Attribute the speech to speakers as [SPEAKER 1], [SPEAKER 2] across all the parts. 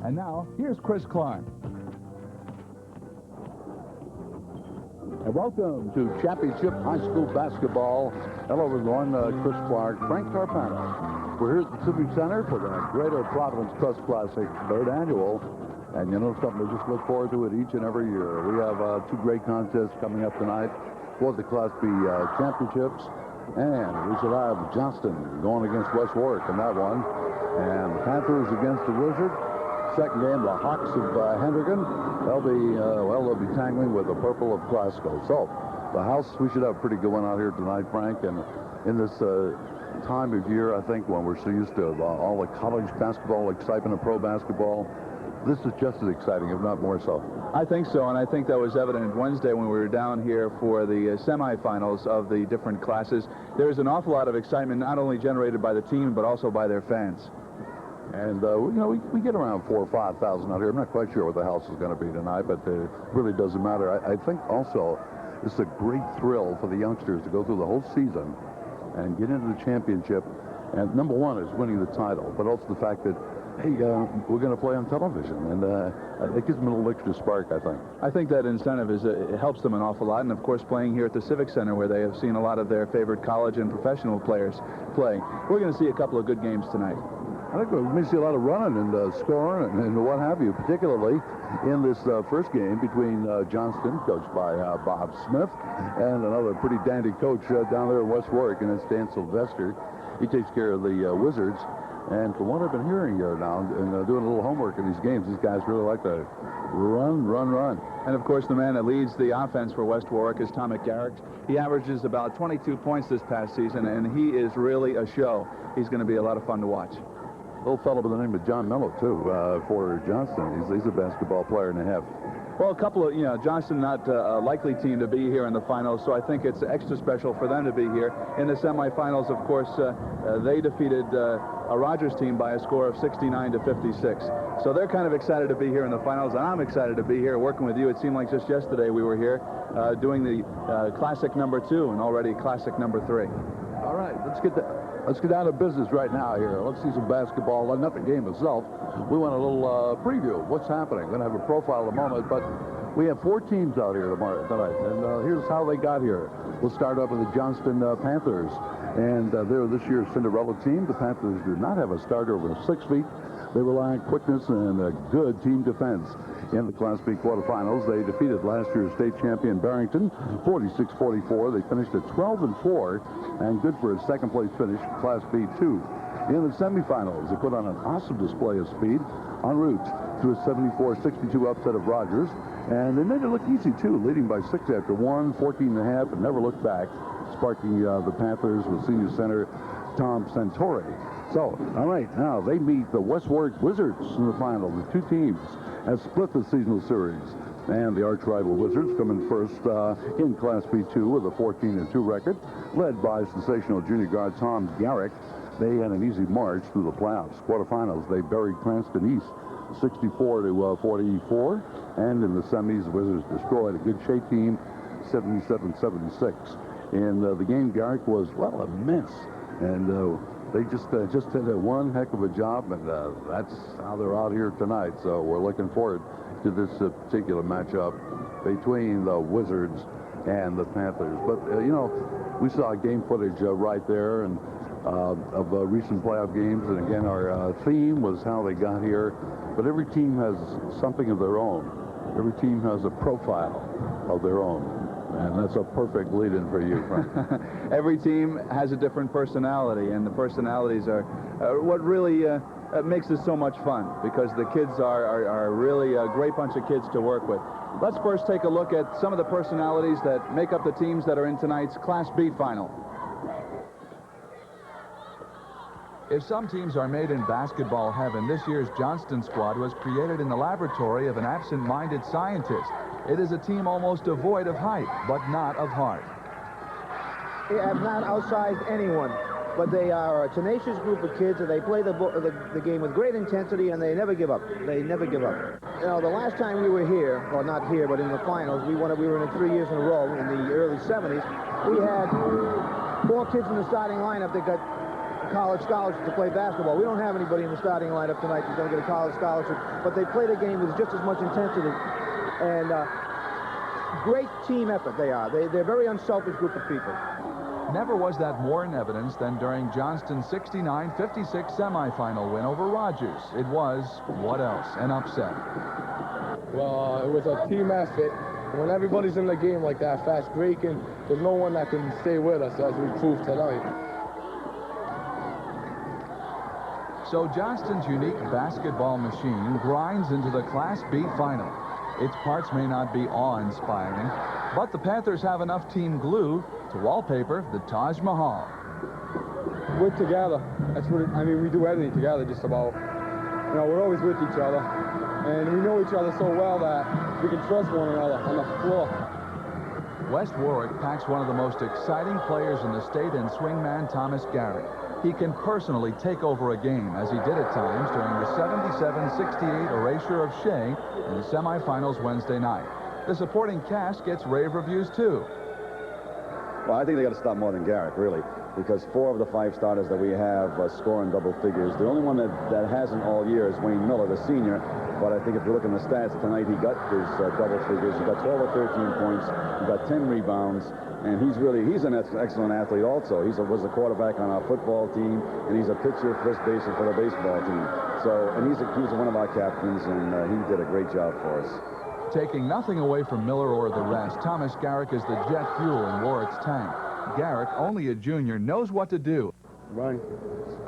[SPEAKER 1] And now, here's Chris Clark.
[SPEAKER 2] And welcome to Championship High School Basketball. Hello, everyone. Chris Clark, Frank Carpano. We're here at the Civic Center for the Greater Providence Trust Classic, 3rd annual. And you know something, we just look forward to it each and every year. We have 2 great contests coming up tonight for the Class B championships. And we should have Johnston going against West Warwick in that one. And the Panthers against the Wizards. Second game, the Hawks of Hendricken. They'll be tangling with the Purple of Glasgow. So, the house, we should have a pretty good one out here tonight, Frank. And in this time of year, I think, when we're so used to all the college basketball excitement of pro basketball, this is just as exciting, if not more so.
[SPEAKER 1] I think so, and I think that was evident Wednesday when we were down here for the semifinals of the different classes. There's an awful lot of excitement, not only generated by the team, but also by their fans.
[SPEAKER 2] And, you know, we get around 4,000 or 5,000 out here. I'm not quite sure what the house is going to be tonight, but it really doesn't matter. I think also it's a great thrill for the youngsters to go through the whole season and get into the championship. And number one is winning the title, but also the fact that, hey, we're going to play on television. And it gives them a little extra spark, I think.
[SPEAKER 1] I think that incentive it helps them an awful lot. And, of course, playing here at the Civic Center where they have seen a lot of their favorite college and professional players play. We're going to see a couple of good games tonight.
[SPEAKER 2] I think we may see a lot of running and scoring and what have you, particularly in this first game between Johnston, coached by Bob Smith, and another pretty dandy coach down there in West Warwick, and it's Dan Sylvester. He takes care of the Wizards. And from what I've been hearing here now and doing a little homework in these games, these guys really like to run.
[SPEAKER 1] And, of course, the man that leads the offense for West Warwick is Tommy Garrick. He averages about 22 points this past season, and he is really a show. He's going to be a lot of fun to watch.
[SPEAKER 2] Little fellow by the name of John Mello, too, for Johnston. He's a basketball player and a half.
[SPEAKER 1] Well, a couple of, Johnston not a likely team to be here in the finals, so I think it's extra special for them to be here. In the semifinals, of course, they defeated a Rogers team by a score of 69-56. So they're kind of excited to be here in the finals, and I'm excited to be here working with you. It seemed like just yesterday we were here doing the Classic number 2 and already Classic number 3.
[SPEAKER 2] All right, let's get down to business right now here. Let's see some basketball. Not the game itself. We want a little preview of what's happening. We're going to have a profile in a moment, but we have 4 teams out here tonight, and here's how they got here. We'll start off with the Johnston Panthers, and they're this year's Cinderella team. The Panthers do not have a starter over 6 feet. They rely on quickness and a good team defense. In the Class B quarterfinals, they defeated last year's state champion Barrington 46-44. They finished at 12-4 and good for a second-place finish, Class B2. In the semifinals, they put on an awesome display of speed en route to a 74-62 upset of Rogers, and they made it look easy too, leading by 6 after 1, 14.5, and never looked back, sparking the Panthers with senior center Tom Santori. So, all right, now they meet the West Warwick Wizards in the final. The 2 teams have split the seasonal series, and the arch-rival Wizards come in first in Class B2 with a 14-2 record, led by sensational junior guard Tommy Garrick. They had an easy march through the playoffs. Quarterfinals, they buried Cranston East 64-44, and in the semis, the Wizards destroyed a good shape team 77-76. In the game, Garrick was, well, immense, and they just did one heck of a job, and that's how they're out here tonight. So we're looking forward to this particular matchup between the Wizards and the Panthers. But, we saw game footage right there and of recent playoff games. And, again, our theme was how they got here. But every team has something of their own. Every team has a profile of their own. And that's a perfect lead-in for you, Frank.
[SPEAKER 1] Every team has a different personality, and the personalities are what really makes this so much fun, because the kids are really a great bunch of kids to work with. Let's first take a look at some of the personalities that make up the teams that are in tonight's Class B final. If some teams are made in basketball heaven, this year's Johnston squad was created in the laboratory of an absent-minded scientist. It is a team almost devoid of height, but not of heart.
[SPEAKER 3] They have not outsized anyone, but they are a tenacious group of kids, and they play the game with great intensity, and they never give up. They never give up. The last time we were here, well, not here, but in the finals, we were in it 3 years in a row in the early 70s. We had 4 kids in the starting lineup that got college scholarship to play basketball. We don't have anybody in the starting lineup tonight who's going to get a college scholarship, but they play the game with just as much intensity. And great team effort they are. They're a very unselfish group of people.
[SPEAKER 1] Never was that more in evidence than during Johnston's 69-56 semifinal win over Rogers. It was, what else, an upset.
[SPEAKER 4] Well, it was a team effort. When everybody's in the game like that, fast breaking, there's no one that can stay with us, as we proved tonight.
[SPEAKER 1] So Johnston's unique basketball machine grinds into the Class B final. Its parts may not be awe-inspiring, but the Panthers have enough team glue to wallpaper the Taj Mahal.
[SPEAKER 4] We're together. That's what I mean, we do everything together just about. You know, we're always with each other. And we know each other so well that we can trust one another on the floor.
[SPEAKER 1] West Warwick packs one of the most exciting players in the state in swingman Tommy Garrick. He can personally take over a game, as he did at times during the 77-68 erasure of Shea in the semifinals Wednesday night. The supporting cast gets rave reviews, too.
[SPEAKER 5] Well, I think they got to stop more than Garrick, really, because 4 of the 5 starters that we have score in double figures. The only one that hasn't all year is Wayne Miller, the senior. But I think if you look at the stats tonight, he got his double figures. He got 12 or 13 points. He got 10 rebounds. And he's an excellent athlete also. He was a quarterback on our football team, and he's a pitcher, first baseman for the baseball team. So, and he's one of our captains, and he did a great job for us.
[SPEAKER 1] Taking nothing away from Miller or the rest, Tommy Garrick is the jet fuel in Warwick's tank. Garrick, only a junior, knows what to do.
[SPEAKER 6] Run.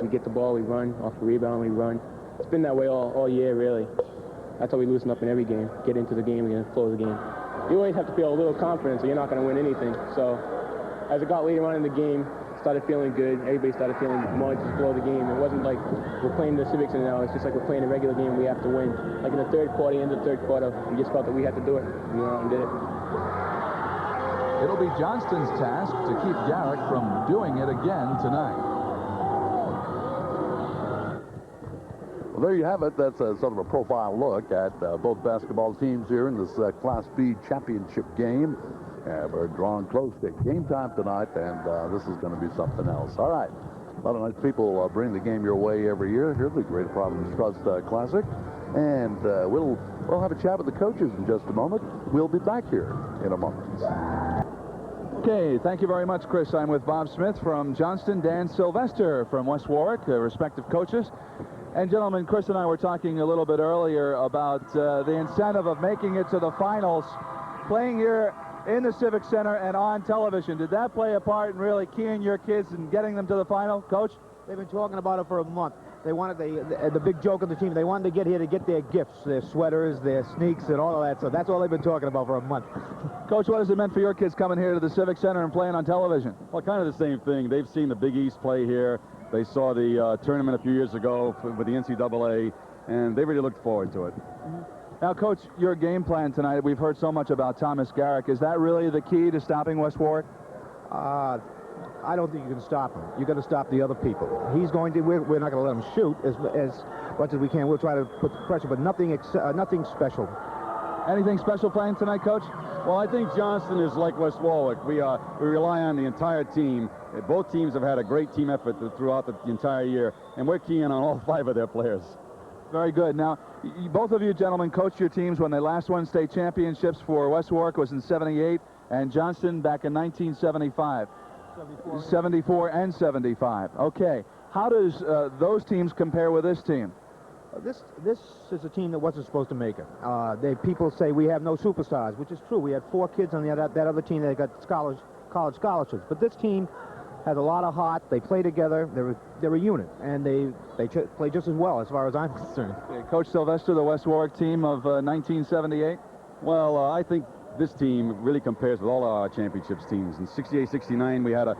[SPEAKER 6] We get the ball, we run. Off the rebound, we run. It's been that way all year, really. That's how we loosen up in every game. Get into the game and close the game. You always have to feel a little confidence or you're not going to win anything. So as it got later on in the game, started feeling good. Everybody started feeling more just below the game. It wasn't like we're playing the Civics and now. It's just like we're playing a regular game. We have to win. Like in the third quarter, end of the third quarter, we just felt that we had to do it. We went out and did it.
[SPEAKER 1] It'll be Johnston's task to keep Garrick from doing it again tonight.
[SPEAKER 2] Well, there you have it. That's a sort of a profile look at both basketball teams here in this Class B championship game. We're drawing close to game time tonight, and this is going to be something else. All right. A lot of nice people bring the game your way every year. Here's the Great Providence Trust Classic. And we'll have a chat with the coaches in just a moment. We'll be back here in a moment.
[SPEAKER 1] Okay, thank you very much, Chris. I'm with Bob Smith from Johnston, Dan Sylvester from West Warwick, respective coaches. And gentlemen, Chris and I were talking a little bit earlier about the incentive of making it to the finals, playing here in the Civic Center and on television. Did that play a part in really keying your kids and getting them to the final, Coach?
[SPEAKER 3] They've been talking about it for a month. They wanted the big joke of the team. They wanted to get here to get their gifts, their sweaters, their sneaks, and all of that. So that's all they've been talking about for a month.
[SPEAKER 1] Coach, what has it meant for your kids coming here to the Civic Center and playing on television?
[SPEAKER 7] Well, kind of the same thing. They've seen the Big East play here. They saw the tournament a few years ago with the NCAA, and they really looked forward to it.
[SPEAKER 1] Now, Coach, your game plan tonight, we've heard so much about Tommy Garrick. Is that really the key to stopping West Warwick?
[SPEAKER 3] I don't think you can stop him. You've got to stop the other people. He's going to, we're not going to let him shoot as much as we can. We'll try to put the pressure, but nothing special.
[SPEAKER 1] Anything special playing tonight, Coach?
[SPEAKER 7] Well, I think Johnston is like West Warwick. We rely on the entire team. Both teams have had a great team effort throughout the entire year, and we're keying on all 5 of their players.
[SPEAKER 1] Very good. Now, both of you gentlemen coached your teams when they last won state championships. For West Warwick was in '78, and Johnston back in 1975. 74 and 75. Okay. How does those teams compare with this team?
[SPEAKER 3] This is a team that wasn't supposed to make it. People say we have no superstars, which is true. We had 4 kids on that other team that got college scholarships. But this team has a lot of heart. They play together. They're a unit, and they play just as well as far as I'm concerned.
[SPEAKER 1] Okay. Coach Sylvester, the West Warwick team of 1978.
[SPEAKER 7] Well, I think this team really compares with all our championships teams. In 68-69, we had a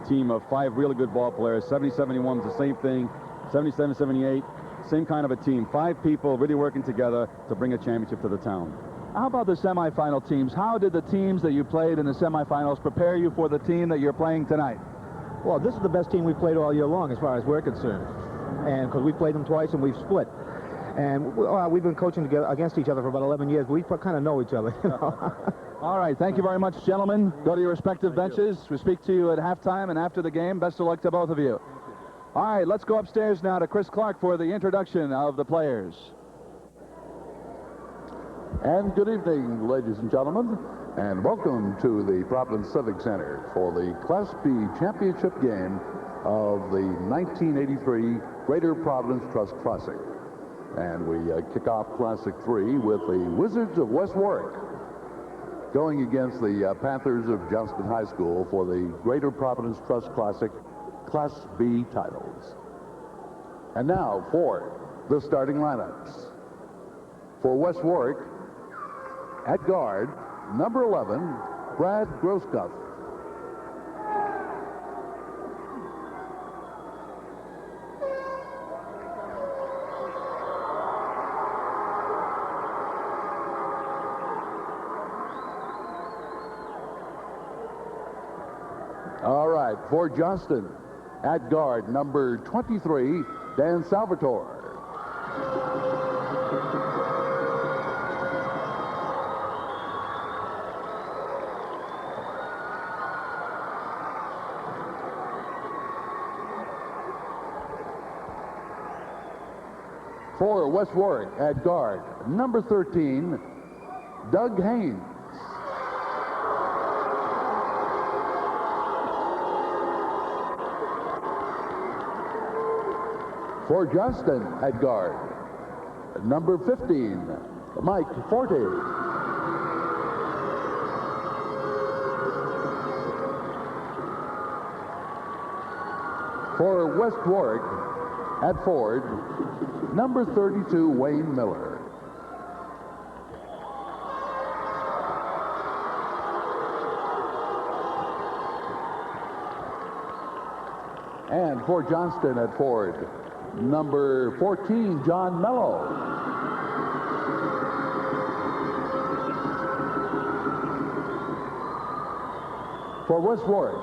[SPEAKER 7] team of 5 really good ball players. 70-71 was the same thing. 77-78, same kind of a team. 5 people really working together to bring a championship to the town.
[SPEAKER 1] How about the semifinal teams? How did the teams that you played in the semifinals prepare you for the team that you're playing tonight?
[SPEAKER 3] Well, this is the best team we've played all year long as far as we're concerned. And because we played them twice and we've split. And we've been coaching together against each other for about 11 years, but we kind of know each other. You know?
[SPEAKER 1] All right. Thank you very much, gentlemen. Go to your respective benches. We speak to you at halftime and after the game. Best of luck to both of you. All right, let's go upstairs now to Chris Clark for the introduction of the players.
[SPEAKER 2] And good evening, ladies and gentlemen, and welcome to the Providence Civic Center for the Class B championship game of the 1983 Greater Providence Trust Classic. And we kick off Classic 3 with the Wizards of West Warwick going against the Panthers of Johnston High School for the Greater Providence Trust Classic Class B titles. And now for the starting lineups. For West Warwick, at guard, number 11, Brad Grossguth. All right, for Johnston, at guard, number 23, Dan Salvatore. For West Warwick, at guard, number 13, Doug Haynes. For Johnston, at guard, number 15, Mike Forte. For West Warwick, at forward, number 32, Wayne Miller. And for Johnston at forward, number 14, John Mello. For West Warwick,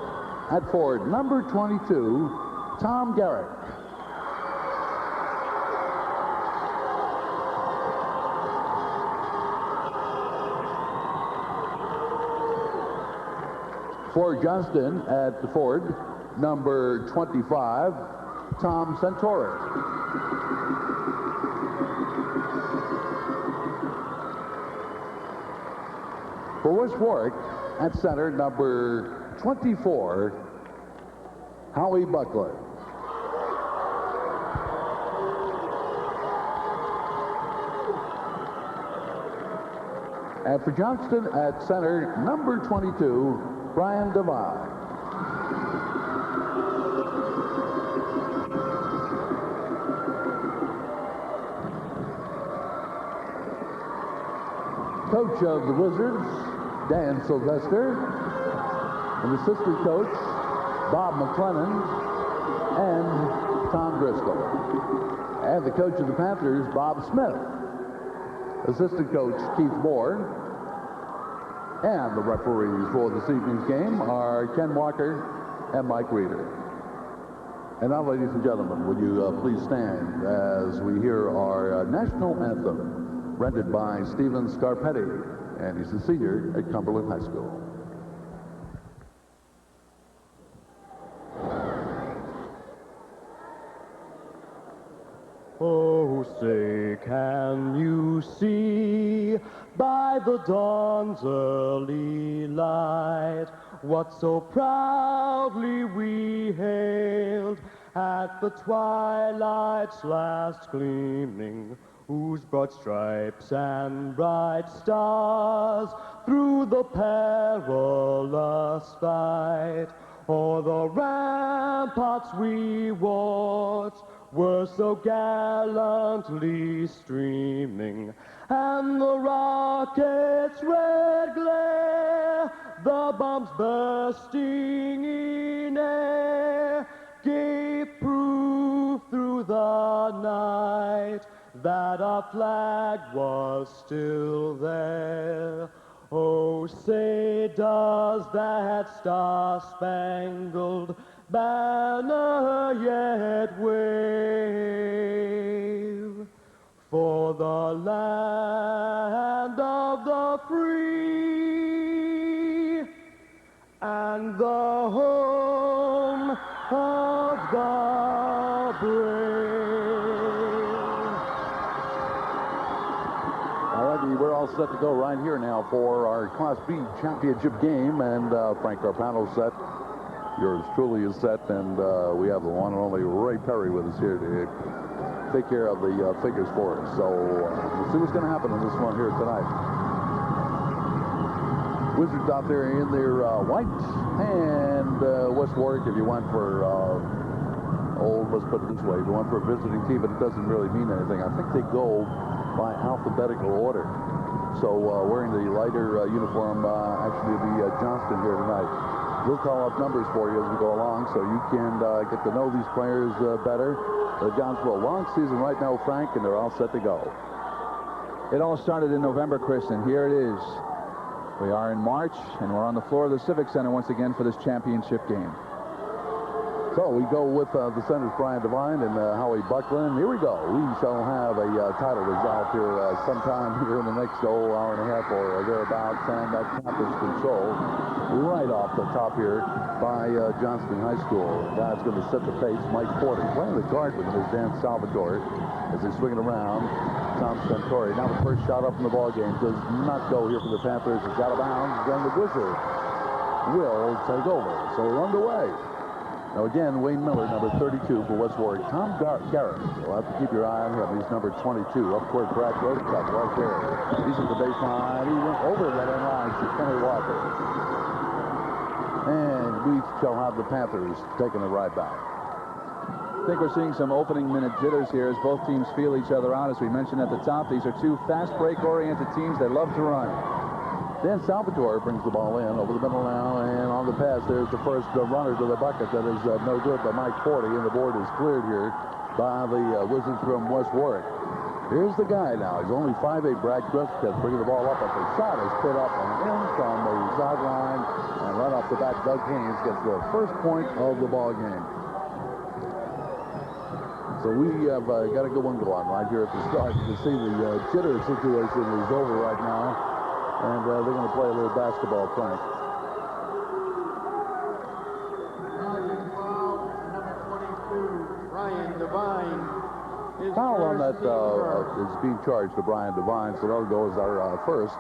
[SPEAKER 2] at forward, number 22, Tom Garrick. For Johnston at the forward, number 25, Tom Santori. For West Warwick, at center, number 24, Howie Buckler. And for Johnston at center, number 22, Brian Devine. Coach of the Wizards, Dan Sylvester, and assistant coach, Bob McLennan, and Tom Driscoll. And the coach of the Panthers, Bob Smith. Assistant coach, Keith Moore. And the referees for this evening's game are Ken Walker and Mike Reeder. And now, ladies and gentlemen, would you please stand as we hear our national anthem rendered by Stephen Scarpetti, and he's a senior at Cumberland High School.
[SPEAKER 8] Oh, say, can you see by the dawn's early light what so proudly we hailed at the twilight's last gleaming, whose broad stripes and bright stars through the perilous fight o'er the ramparts we watched were so gallantly streaming, and the rocket's red glare, the bombs bursting in air, gave proof through the night that our flag was still there. Oh, say, does that star-spangled banner yet wave for the land of the free and the home of the
[SPEAKER 2] Froggy, we're all set to go right here now for our Class B championship game. And Frank Carpano's set. Yours truly is set. And we have the one and only Ray Perry with us here to take care of the figures for us. So we'll see what's going to happen in this one here tonight. Wizards out there in their white, and West Warwick, if you went for, let's put it this way, if you went for a visiting team, but it doesn't really mean anything. I think they go by alphabetical order. So wearing the lighter uniform, actually the Johnston here tonight. We'll call up numbers for you as we go along so you can get to know these players better. Johnsville, long season right now, Frank, and they're all set to go.
[SPEAKER 1] It all started in November, Chris, and here it is. We are in March, and we're on the floor of the Civic Center once again for this championship game.
[SPEAKER 2] So we go with the centers, Brian Devine and Howie Buckland. Here we go. We shall have a title result here sometime here in the next hour and a half or thereabouts, and that campus control right off the top here by Johnston High School. That's going to set the pace. Mike Forty playing the guard with him is Dan Salvatore as they swing it around. Tom Stentori. Now the first shot up in the ball game does not go here for the Panthers. It's out of bounds. Then the Wizards will take over. So we're underway. Now again, Wayne Miller, number 32 for West Warwick. Tom Garrick. You'll have to keep your eye on him. He's number 22. Up court, Brad Grossguth right there. He's at the baseline. He went over that end line to Kenny Walker. And we shall have the Panthers taking it right back.
[SPEAKER 1] I think we're seeing some opening minute jitters here as both teams feel each other out. As we mentioned at the top, these are two fast break-oriented teams that love to run.
[SPEAKER 2] Dan Salvatore brings the ball in over the middle now, and on the pass, there's the first runner to the bucket that is no good by Mike Forty, and the board is cleared here by the Wizards from West Warwick. Here's the guy now. He's only 5'8", Brad Grossguth, bringing the ball up, but the shot is put up and in from the sideline, and right off the bat, Doug Haynes gets the first point of the ball game. So we have got a good one going right here at the start. You can see the jitter situation is over right now. And they're going to play a little basketball, Frank.
[SPEAKER 8] Number 22, Brian Devine.
[SPEAKER 2] Foul on that is being charged to Brian Devine, so that'll go as our first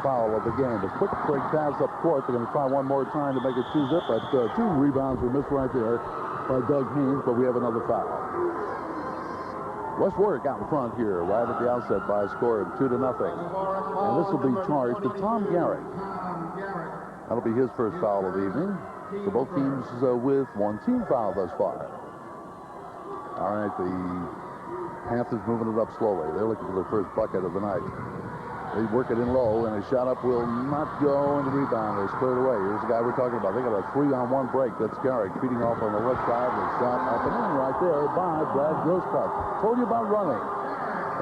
[SPEAKER 2] foul of the game. The quick break pass up court. They're going to try one more time to make it 2-zip, but 2 rebounds were missed right there by Doug Haynes, but we have another foul. West Warwick out in front here, right at the outset by a score of 2-0. And this will be charged to Tom Garrick. That'll be his first foul of the evening. So both teams with one team foul thus far. All right, the Panthers moving it up slowly. They're looking for their first bucket of the night. They work it in low, and a shot up will not go, and the rebound is cleared away. Here's the guy we're talking about. They got a 3-on-1 break. That's Garrick feeding off on the left side. The shot up and in right there by Brad Grossguth. Told you about running.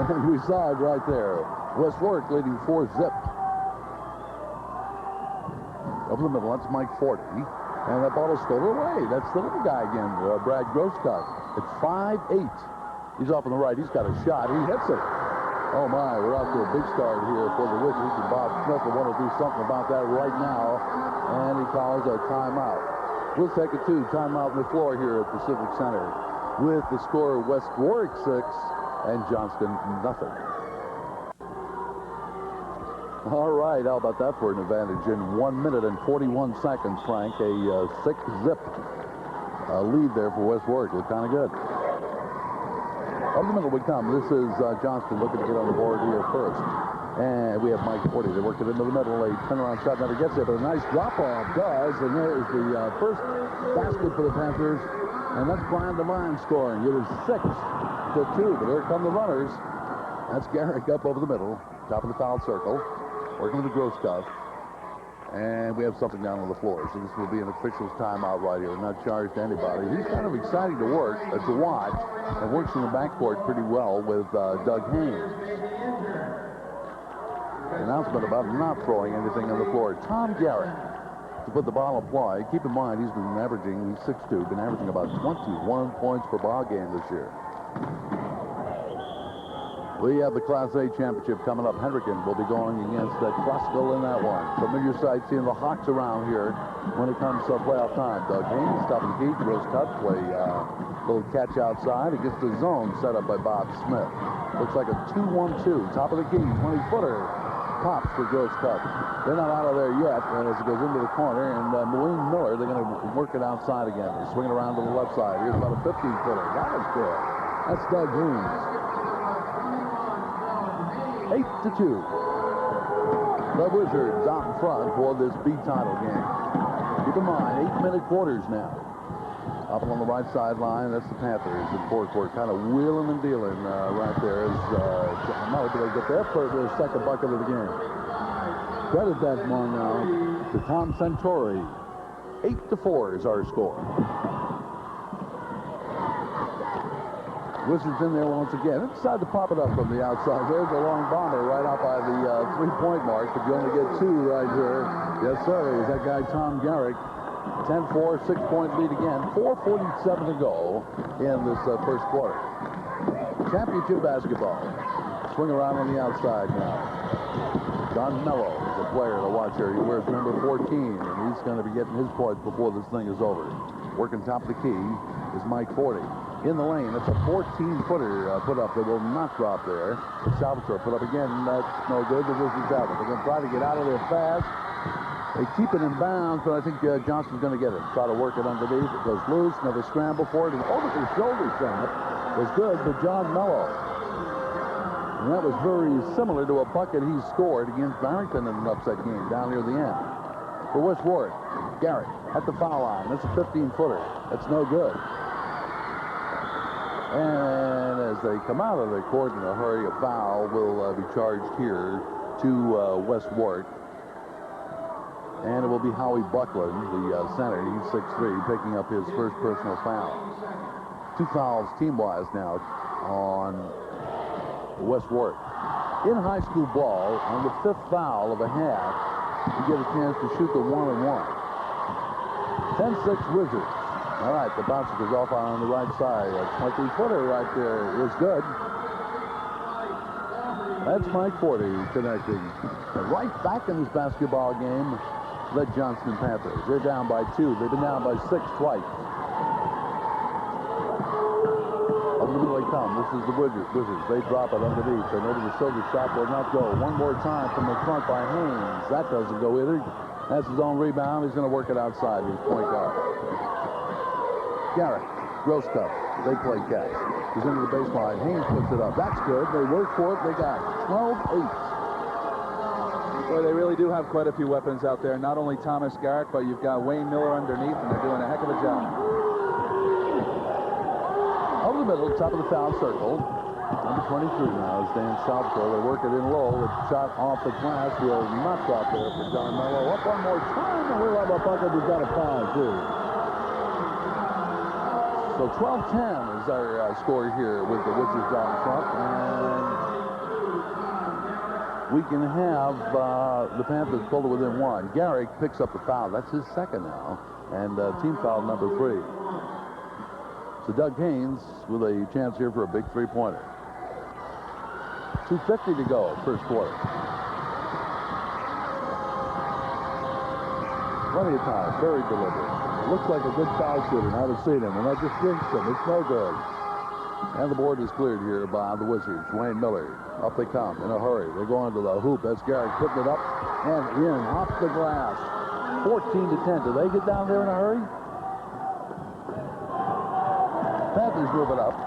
[SPEAKER 2] And we saw it right there. West Warwick leading 4-zip. Over the middle, that's Mike Forty. And that ball is stolen away. That's the little guy again, Brad Grossguth. It's 5'8". He's off on the right. He's got a shot. He hits it. Oh, my, we're out to a big start here for the Wizards, and Bob Smith will want to do something about that right now, and he calls a timeout. We'll take it to timeout on the floor here at the Civic Center with the score West Warwick 6 and Johnston nothing. All right, how about that for an advantage in 1 minute and 41 seconds, Frank? A 6-zip lead there for West Warwick. Looked kind of good. Up the middle we come. This is Johnston looking to get on the board here first. And we have Mike Forty. They work it into the middle. A turnaround shot never gets there, but a nice drop-off does. And there is the first basket for the Panthers. And that's Brian Devine scoring. It is 6-2, but here come the runners. That's Garrick up over the middle, top of the foul circle, working with the Grossguth. And we have something down on the floor. So this will be an official's timeout right here. Not charged to anybody. He's kind of exciting to watch. And works in the backcourt pretty well with Doug Haynes. Announcement about not throwing anything on the floor. Tom Garrick to put the ball in play. Keep in mind, he's 6'2", been averaging about 21 points per ball game this year. We have the Class A championship coming up. Hendricken will be going against Grossguth in that one. Familiar sight seeing the Hawks around here when it comes to playoff time. Doug Haynes, top of the key. Grossguth play little catch outside against the zone set up by Bob Smith. Looks like a 2-1-2. Top of the key, 20-footer. Pops for Grossguth. They're not out of there yet as it goes into the corner. And Wayne Miller, they're going to work it outside again. They're swinging around to the left side. Here's about a 15-footer. That was good. That's Doug Haynes. 8-2. The Wizards out in front for this B title game. Keep in mind, 8-minute quarters now. Up on the right sideline, that's the Panthers in forecourt, kind of wheeling and dealing right there as Mello get their second bucket of the game. Credit that one now to Tom Santori. 8-4 is our score. Wizards in there once again. Decide to pop it up from the outside. There's a long bomber right out by the three-point mark, but you only get two right here. Yes, sir. Is that guy Tom Garrick. 10-4, 6-point lead again. 4:47 to go in this first quarter. Championship basketball. Swing around on the outside now. Don Mello is a player to watch here. He wears number 14, and he's going to be getting his points before this thing is over. Working top of the key is Mike Forty. In the lane, it's a 14-footer put up that will not drop there. Salvatore put up again. That's no good. The Wizards have it. They're going to try to get out of there fast. They keep it in bounds, but I think Johnston's going to get it. Try to work it underneath. It goes loose. Another scramble for it. And over the shoulder shot was good for John Mello. And that was very similar to a bucket he scored against Barrington in an upset game down near the end. For West Warwick, Garrett at the foul line. That's a 15-footer. That's no good. And as they come out of the court in a hurry, a foul will be charged here to West Warwick. And it will be Howie Buckland, the center. He's 6'3", picking up his first personal foul. 2 fouls team-wise now on West Warwick. In high school ball, on the 5th foul of a half, you get a chance to shoot the 1-and-1. 10-6 Wizards. All right, the bouncer goes off on the right side. A 20-footer right there is good. That's Mike Forty connecting. And right back in this basketball game, the Johnston Panthers. They're down by 2. They've been down by 6 twice. Up in the middle they come. This is the Wizards. They drop it underneath. And over the shoulder shot will not go. One more time from the front by Haynes. That doesn't go either. That's his own rebound. He's going to work it outside. His point guard. Garrett, Grossguth, they play catch. He's into the baseline. Haynes puts it up. That's good. They work for it. They got it. 12-8.
[SPEAKER 1] Boy, they really do have quite a few weapons out there. Not only Thomas Garrick, but you've got Wayne Miller underneath, and they're doing a heck of a job.
[SPEAKER 2] Over the middle, top of the foul circle. Number 23 now is Dan Salvatore. They work it in low. The shot off the glass will not drop there for John Mello. Up one more time, and we'll have a bucket. We've got a foul, too. So 12-10 is our score here with the Wizards out in front. And we can have the Panthers pulled it within 1. Garrick picks up the foul. That's his second now. And team foul number 3. So Doug Haynes with a chance here for a big three-pointer. 2:50 to go, first quarter. Plenty of time, very deliberate. Looks like a good foul shooter. I haven't seen him, and that just jinxed him. It's no good. And the board is cleared here by the Wizards. Wayne Miller, up they come in a hurry. They're going to the hoop. That's Garrick putting it up and in, off the glass. 14-10. Do they get down there in a hurry? Panthers move it up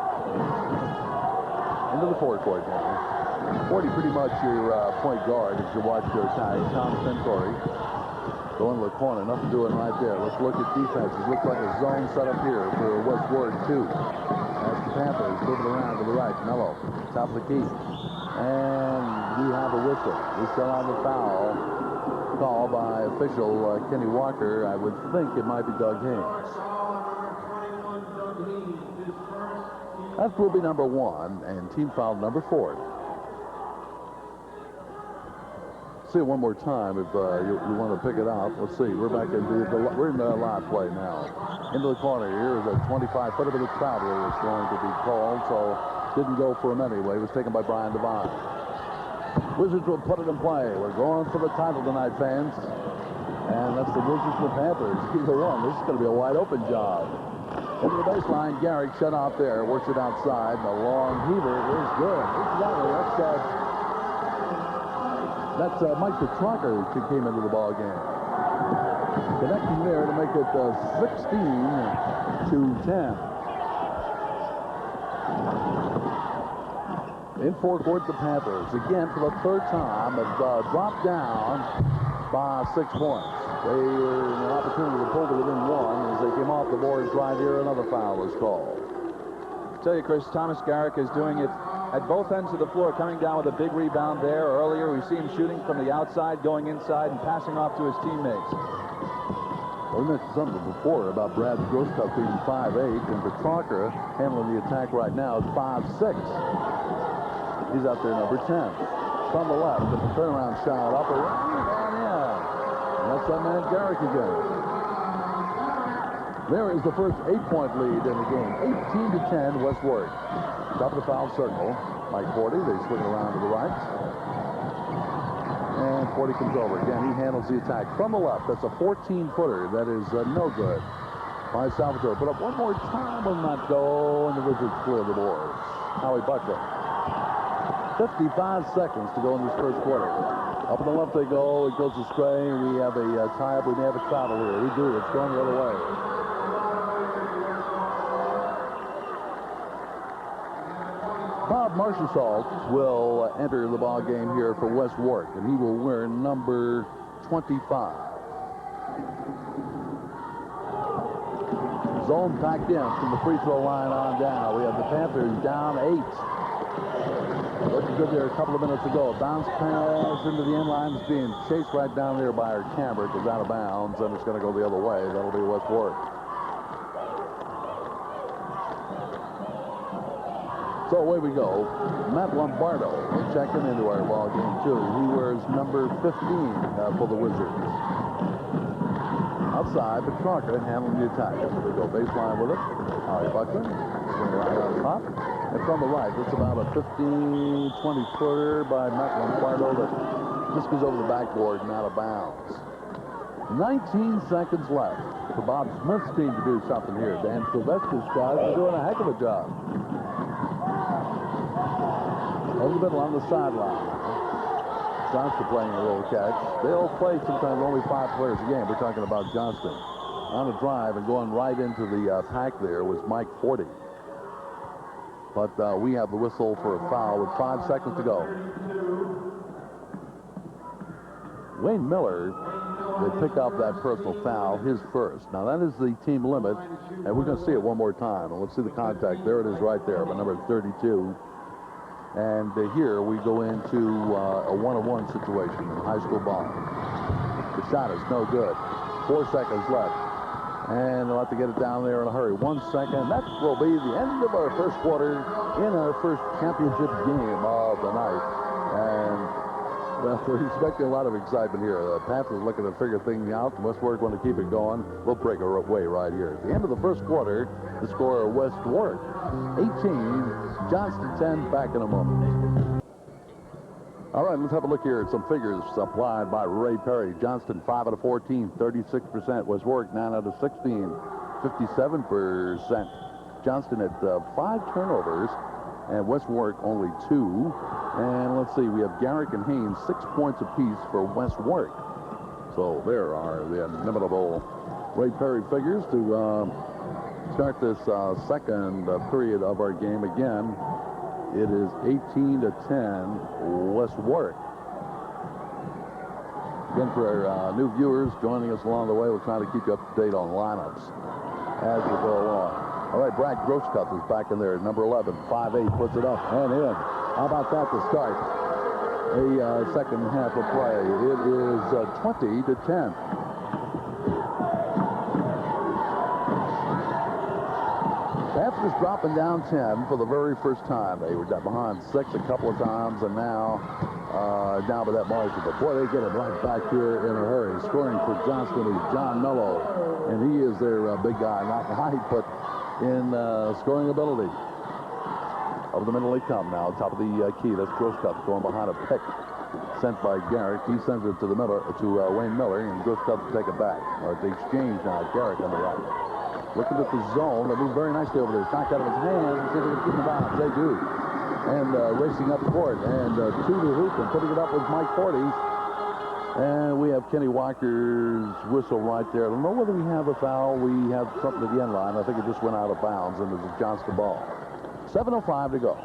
[SPEAKER 2] into the forecourt now. 40 pretty much your point guard as you watch your time. Tom Santori. Going to the corner, nothing doing right there. Let's look at defenses. Looks like a zone set up here for West Warwick 2. That's the Panthers moving around to the right. Mello, top of the key. And we have a whistle. We still have a foul call by official Kenny Walker. I would think it might be Doug Haynes. That will be number 1 and team foul number 4. See it one more time if you want to pick it out. Let's see. We're back into we're in the live play now. Into the corner here is a 25-footer, but a traveler is going to be called. So Didn't go for him anyway. It was taken by Brian Devine. Wizards will put it in play. We're going for the title tonight, fans. And that's the Wizards and the Panthers. Either one. This is going to be a wide open job. Over the baseline, Garrick shut off there. Works it outside. The long heaver is good. That's Mike Petrarca who came into the ball game. Connecting there to make it 16-10. In forecourt, the Panthers, again for the third time, have dropped down by 6 points. They were in an opportunity to pull to within one as they came off the boards right here. Another foul was called.
[SPEAKER 1] I tell you, Chris, Thomas Garrick is doing it at both ends of the floor, coming down with a big rebound there. Earlier, we see him shooting from the outside, going inside, and passing off to his teammates.
[SPEAKER 2] Well, we mentioned something before about Brad Grossguth being 5'8", and Petrarca handling the attack right now is 5'6". He's out there, number 10. From the left, the turnaround shot up around and in. And that's that man Garrick again. There is the first 8-point lead in the game. 18-10, West Warwick. Top of the foul circle. Mike 40, they swing around to the right. And 40 comes over. Again, he handles the attack from the left. That's a 14-footer. That is no good by Salvatore. Put up one more time, will not go, and the Wizards clear the boards. Howie Buckler. 55 seconds to go in this first quarter. Up on the left they go. It goes astray. We have a tie-up. We may have a travel here. We do. It's going the other way. Bob Marchessault will enter the ball game here for West Warwick, and he will wear number 25. Zone packed in from the free throw line on down. We have the Panthers down 8. Looking good there a couple of minutes ago. A bounce pass into the end line. It's being chased right down there by our camera. It goes out of bounds, and it's going to go the other way. That'll be West Warwick. So away we go. Matt Lombardo checking into our ball game, too. He wears number 15 for the Wizards. Outside, Petrarca handling the attack. We go baseline with it. Howie Buckler. Swing right on top. And from the right, it's about a 15-20-footer by Matt Lombardo that just goes over the backboard and out of bounds. 19 seconds left for Bob Smith's team to do something here. Dan Sylvester's guys are doing a heck of a job. Over the middle on the sideline. Johnston playing a little catch. They'll play sometimes only 5 players a game. We're talking about Johnston. On a drive and going right into the pack there was Mike 40. But we have the whistle for a foul with 5 seconds to go. Wayne Miller will pick up that personal foul, his first. Now that is the team limit, and we're going to see it one more time. And let's see the contact. There it is right there, by number 32. And here we go into a one-on-one situation in high school ball. The shot is no good. 4 seconds left. And they'll have to get it down there in a hurry. 1 second. That will be the end of our first quarter in our first championship game of the night. And well, we're expecting a lot of excitement here. The Panthers looking to figure things out. West Warwick want to keep it going. We'll break away right here. At the end of the first quarter, the score West Warwick 18, Johnston 10. Back in a moment. All right, let's have a look here at some figures supplied by Ray Perry. Johnston 5 out of 14, 36%. West Warwick 9 out of 16, 57%. Johnston had 5 turnovers, and West Warwick only 2. And let's see, we have Garrick and Haynes 6 points apiece for West Warwick. So there are the inimitable Ray Perry figures to start this second period of our game again. It is 18-10, West Warwick. Again, for our new viewers joining us along the way, we'll try to keep you up to date on lineups as we go along. All right, Brad Grossguth is back in there, number 11, 5'8", puts it up and in. How about that to start a second half of play? It is 20-10. Panthers dropping down 10 for the very first time. They were behind 6 a couple of times, and now down by that margin. But boy, they get it right back here in a hurry. Scoring for Johnston is John Mello, and he is their big guy, not height, but in scoring ability. Over the middle they come now. Top of the key. That's Grossguth going behind a pick. Sent by Garrick. He sends it to the middle, to Wayne Miller, and Grossguth to take it back. Or the exchange now. Garrick on the right. Looking at the zone. They move very nicely over there. Shot out of his hands. And see if they can keep the bounce. They do. And racing up court. And to the hoop and putting it up with Mike Forty. And we have Kenny Walker's whistle right there. I don't know whether we have a foul. We have something at the end line. I think it just went out of bounds, and it was a Johnston ball. 7:05 to go.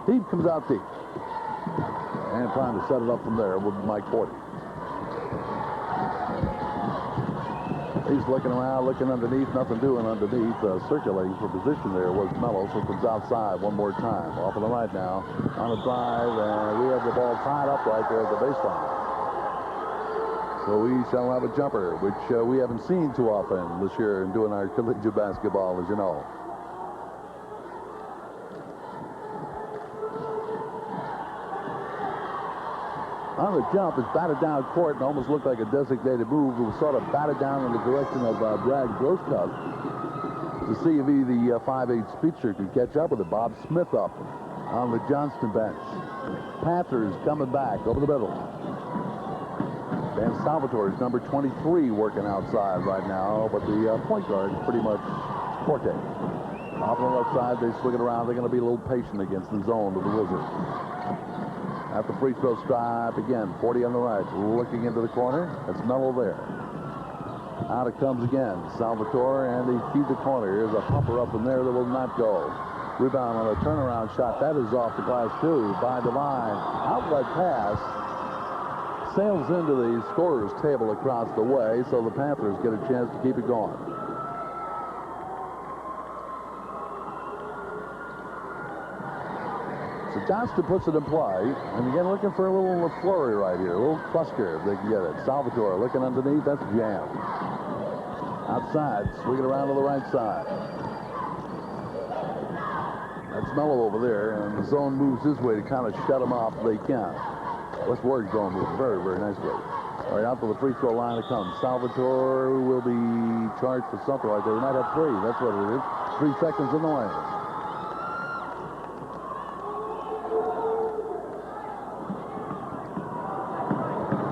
[SPEAKER 2] Deep comes out deep. And trying to set it up from there with Mike Forty. He's looking around, looking underneath, nothing doing underneath. Circulating for position there was Mello, so it comes outside one more time. Off on the right now, on a drive, and we have the ball tied up right there at the baseline. So we shall have a jumper, which we haven't seen too often this year in doing our collegiate basketball, as you know. On the jump, it's batted down court and almost looked like a designated move. It was sort of batted down in the direction of Brad Grossguth to see if he, the 5'8" speedster, could catch up with it. Bob Smith up on the Johnston bench. Panthers coming back over the middle. Dan Salvatore is number 23 working outside right now, but the point guard is pretty much Forte. Off on the left side, they swing it around. They're going to be a little patient against the zone of the Wizards. At the free throw stripe again, 40 on the right, looking into the corner. That's Mello there. Out it comes again, Salvatore, and they feed the corner. Here's a pumper up in there that will not go. Rebound on a turnaround shot. That is off the glass too by Devine. Outlet pass. Sails into the scorer's table across the way, so the Panthers get a chance to keep it going. So Johnston puts it in play, and again looking for a little flurry right here, a little cluster if they can get it. Salvatore looking underneath, that's Jam. Outside, swing it around to the right side. That's Mello over there, and the zone moves his way to kind of shut him off if they can. West Warwick zone moves very, very nicely. All right, out to the free throw line it comes. Salvatore will be charged for something like that. He might have 3, that's what it is. 3 seconds in the lane.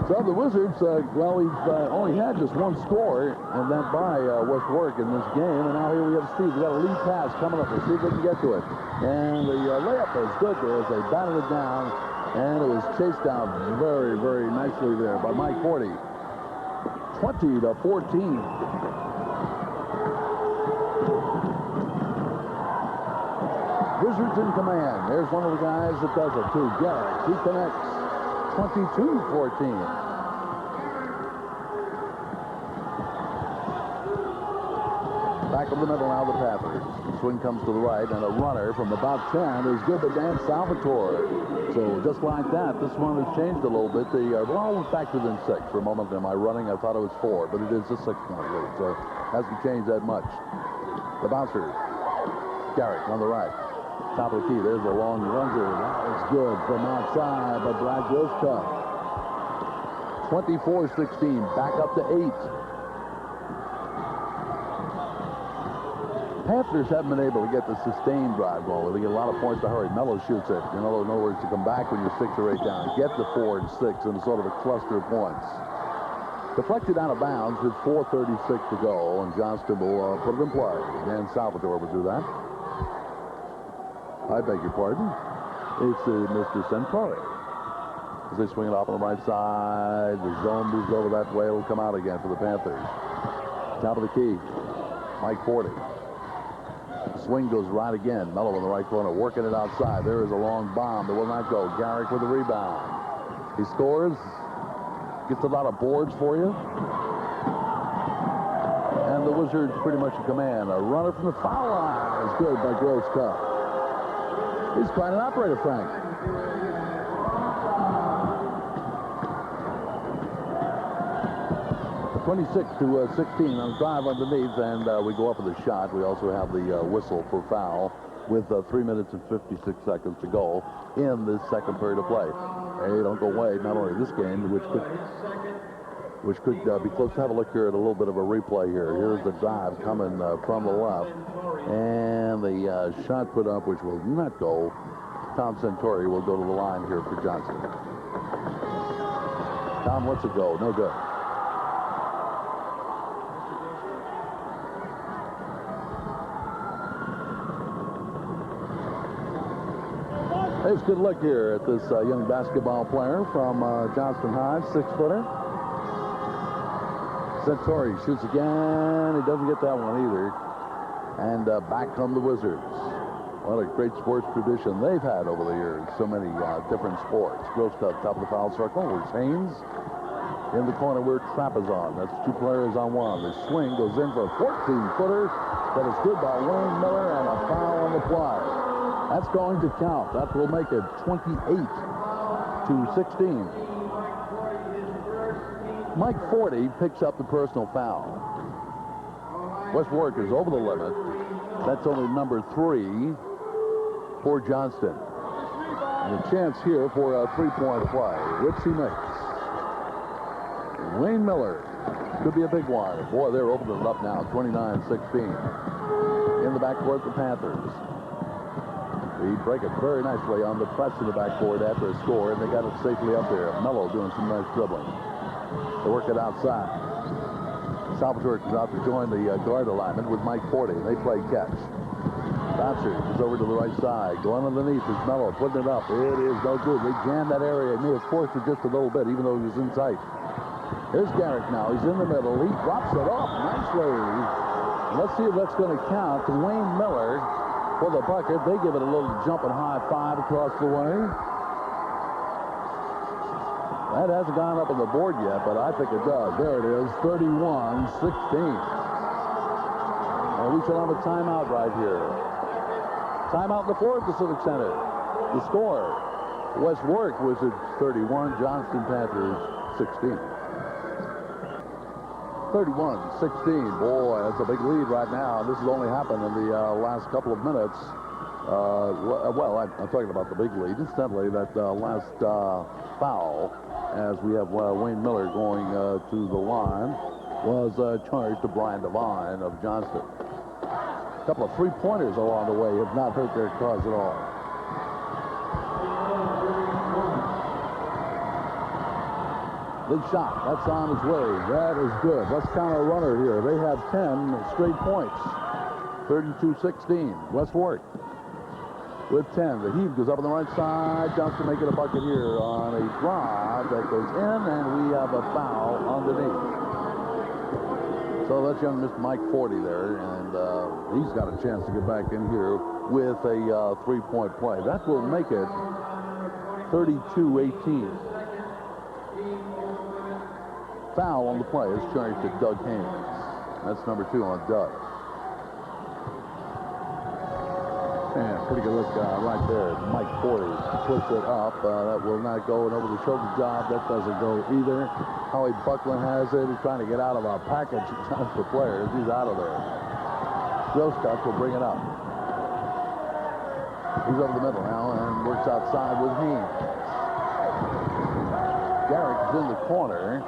[SPEAKER 2] So the Wizards, well, we've only had just one score, and that by West Warwick in this game. And now here we have Steve. We got a lead pass coming up. We'll see if we can get to it. And the layup is good there as they batted it down, and it was chased down very, very nicely there by Mike Forty. 20-14. Wizards in command. There's one of the guys that does it too. Garrick. He connects. 22-14. Back over the middle now, the Panthers. Swing comes to the right, and a runner from about 10 is good to Dan Salvatore. So just like that, this one has changed a little bit. The ball went back within 6 for a moment. Am I running? I thought it was 4, but it is a 6-point lead, so hasn't changed that much. The bouncer, Garrick on the right. Top of the key, there's a long runger. That is good from outside by Brad Grossguth. 24-16, back up to 8. Panthers haven't been able to get the sustained drive going. They get a lot of points to hurry. Mello shoots it. In other words, to come back when you're 6 or 8 down. Get to 4 and 6 in sort of a cluster of points. Deflected out of bounds with 4:36 to go, and Johnston will put it in play. And Salvatore will do that. I beg your pardon. It's Mr. Centauri. As they swing it off on the right side, the zone moves over that way. It'll come out again for the Panthers. Top of the key, Mike Forty. The swing goes right again. Mello in the right corner, working it outside. There is a long bomb that will not go. Garrick with the rebound. He scores. Gets a lot of boards for you. And the Wizards pretty much in command. A runner from the foul line is good by Grossguth. He's quite an operator, Frank. (26-16) on the drive underneath, and we go up with a shot. We also have the whistle for foul with 3 minutes and 56 seconds to go in this second period of play. Hey, don't go away. Not only this game, which could which could be close. Have a look here at a little bit of a replay here. Here's the dive coming from the left. And the shot put up, which will not go. Tom Centauri will go to the line here for Johnston. Tom lets it go. No good. There's a good look here at this young basketball player from Johnston High, 6-footer. Centauri shoots again. He doesn't get that one either. And back come the Wizards. What a great sports tradition they've had over the years. So many different sports. Grossguth, top of the foul circle. Where's Haynes? In the corner where Trap is on. That's two players on one. The swing goes in for a 14-footer. That is good by Wayne Miller, and a foul on the play. That's going to count. That will make it 28-16. Mike Forty picks up the personal foul. West Warwick is over the limit. That's only number 3 for Johnston. And a chance here for a three-point play, which he makes. Wayne Miller could be a big one. Boy, they're opening it up now, 29-16. In the backcourt, the Panthers. They break it very nicely on the press in the backboard after a score, and they got it safely up there. Mello doing some nice dribbling. They work it outside. Salvatore comes out to join the guard alignment with Mike Forty. They play catch. Bouncer is over to the right side. Going underneath is Mello, putting it up. It is no good. They jammed that area. He may have forced it just a little bit, even though he was in tight. Here's Garrick now. He's in the middle. He drops it off nicely. Let's see if that's going to count to Wayne Miller for the bucket. They give it a little jumping high five across the way. That hasn't gone up on the board yet, but I think it does. There it is, 31-16. And we shall have a timeout right here. Timeout in the floor at the Civic Center. The score, West Warwick Wizards 31, Johnston Panthers 16. 31-16. Boy, that's a big lead right now. This has only happened in the last couple of minutes. Well, I'm talking about the big lead. Incidentally, that last foul, as we have Wayne Miller going to the line, was charged to Brian Devine of Johnston. A couple of three-pointers along the way have not hurt their cause at all. Big shot. That's on its way. That is good. Let's count our runner here. They have 10 straight points. 32-16. West Warwick with 10. The heave goes up on the right side. Johnston making a bucket here on a drive that goes in, and we have a foul underneath. So that's young Mr. Mike Forty there, and he's got a chance to get back in here with a three-point play. That will make it 32-18. Foul on the play is charged to Doug Haynes. That's number 2 on Doug. And pretty good look right there. Mike Forty puts it up. That will not go. And over the shoulder job, that doesn't go either. Howie Buckland has it. He's trying to get out of a package of the players. He's out of there. Grossguth will bring it up. He's over the middle now and works outside with Haynes. Garrick is in the corner.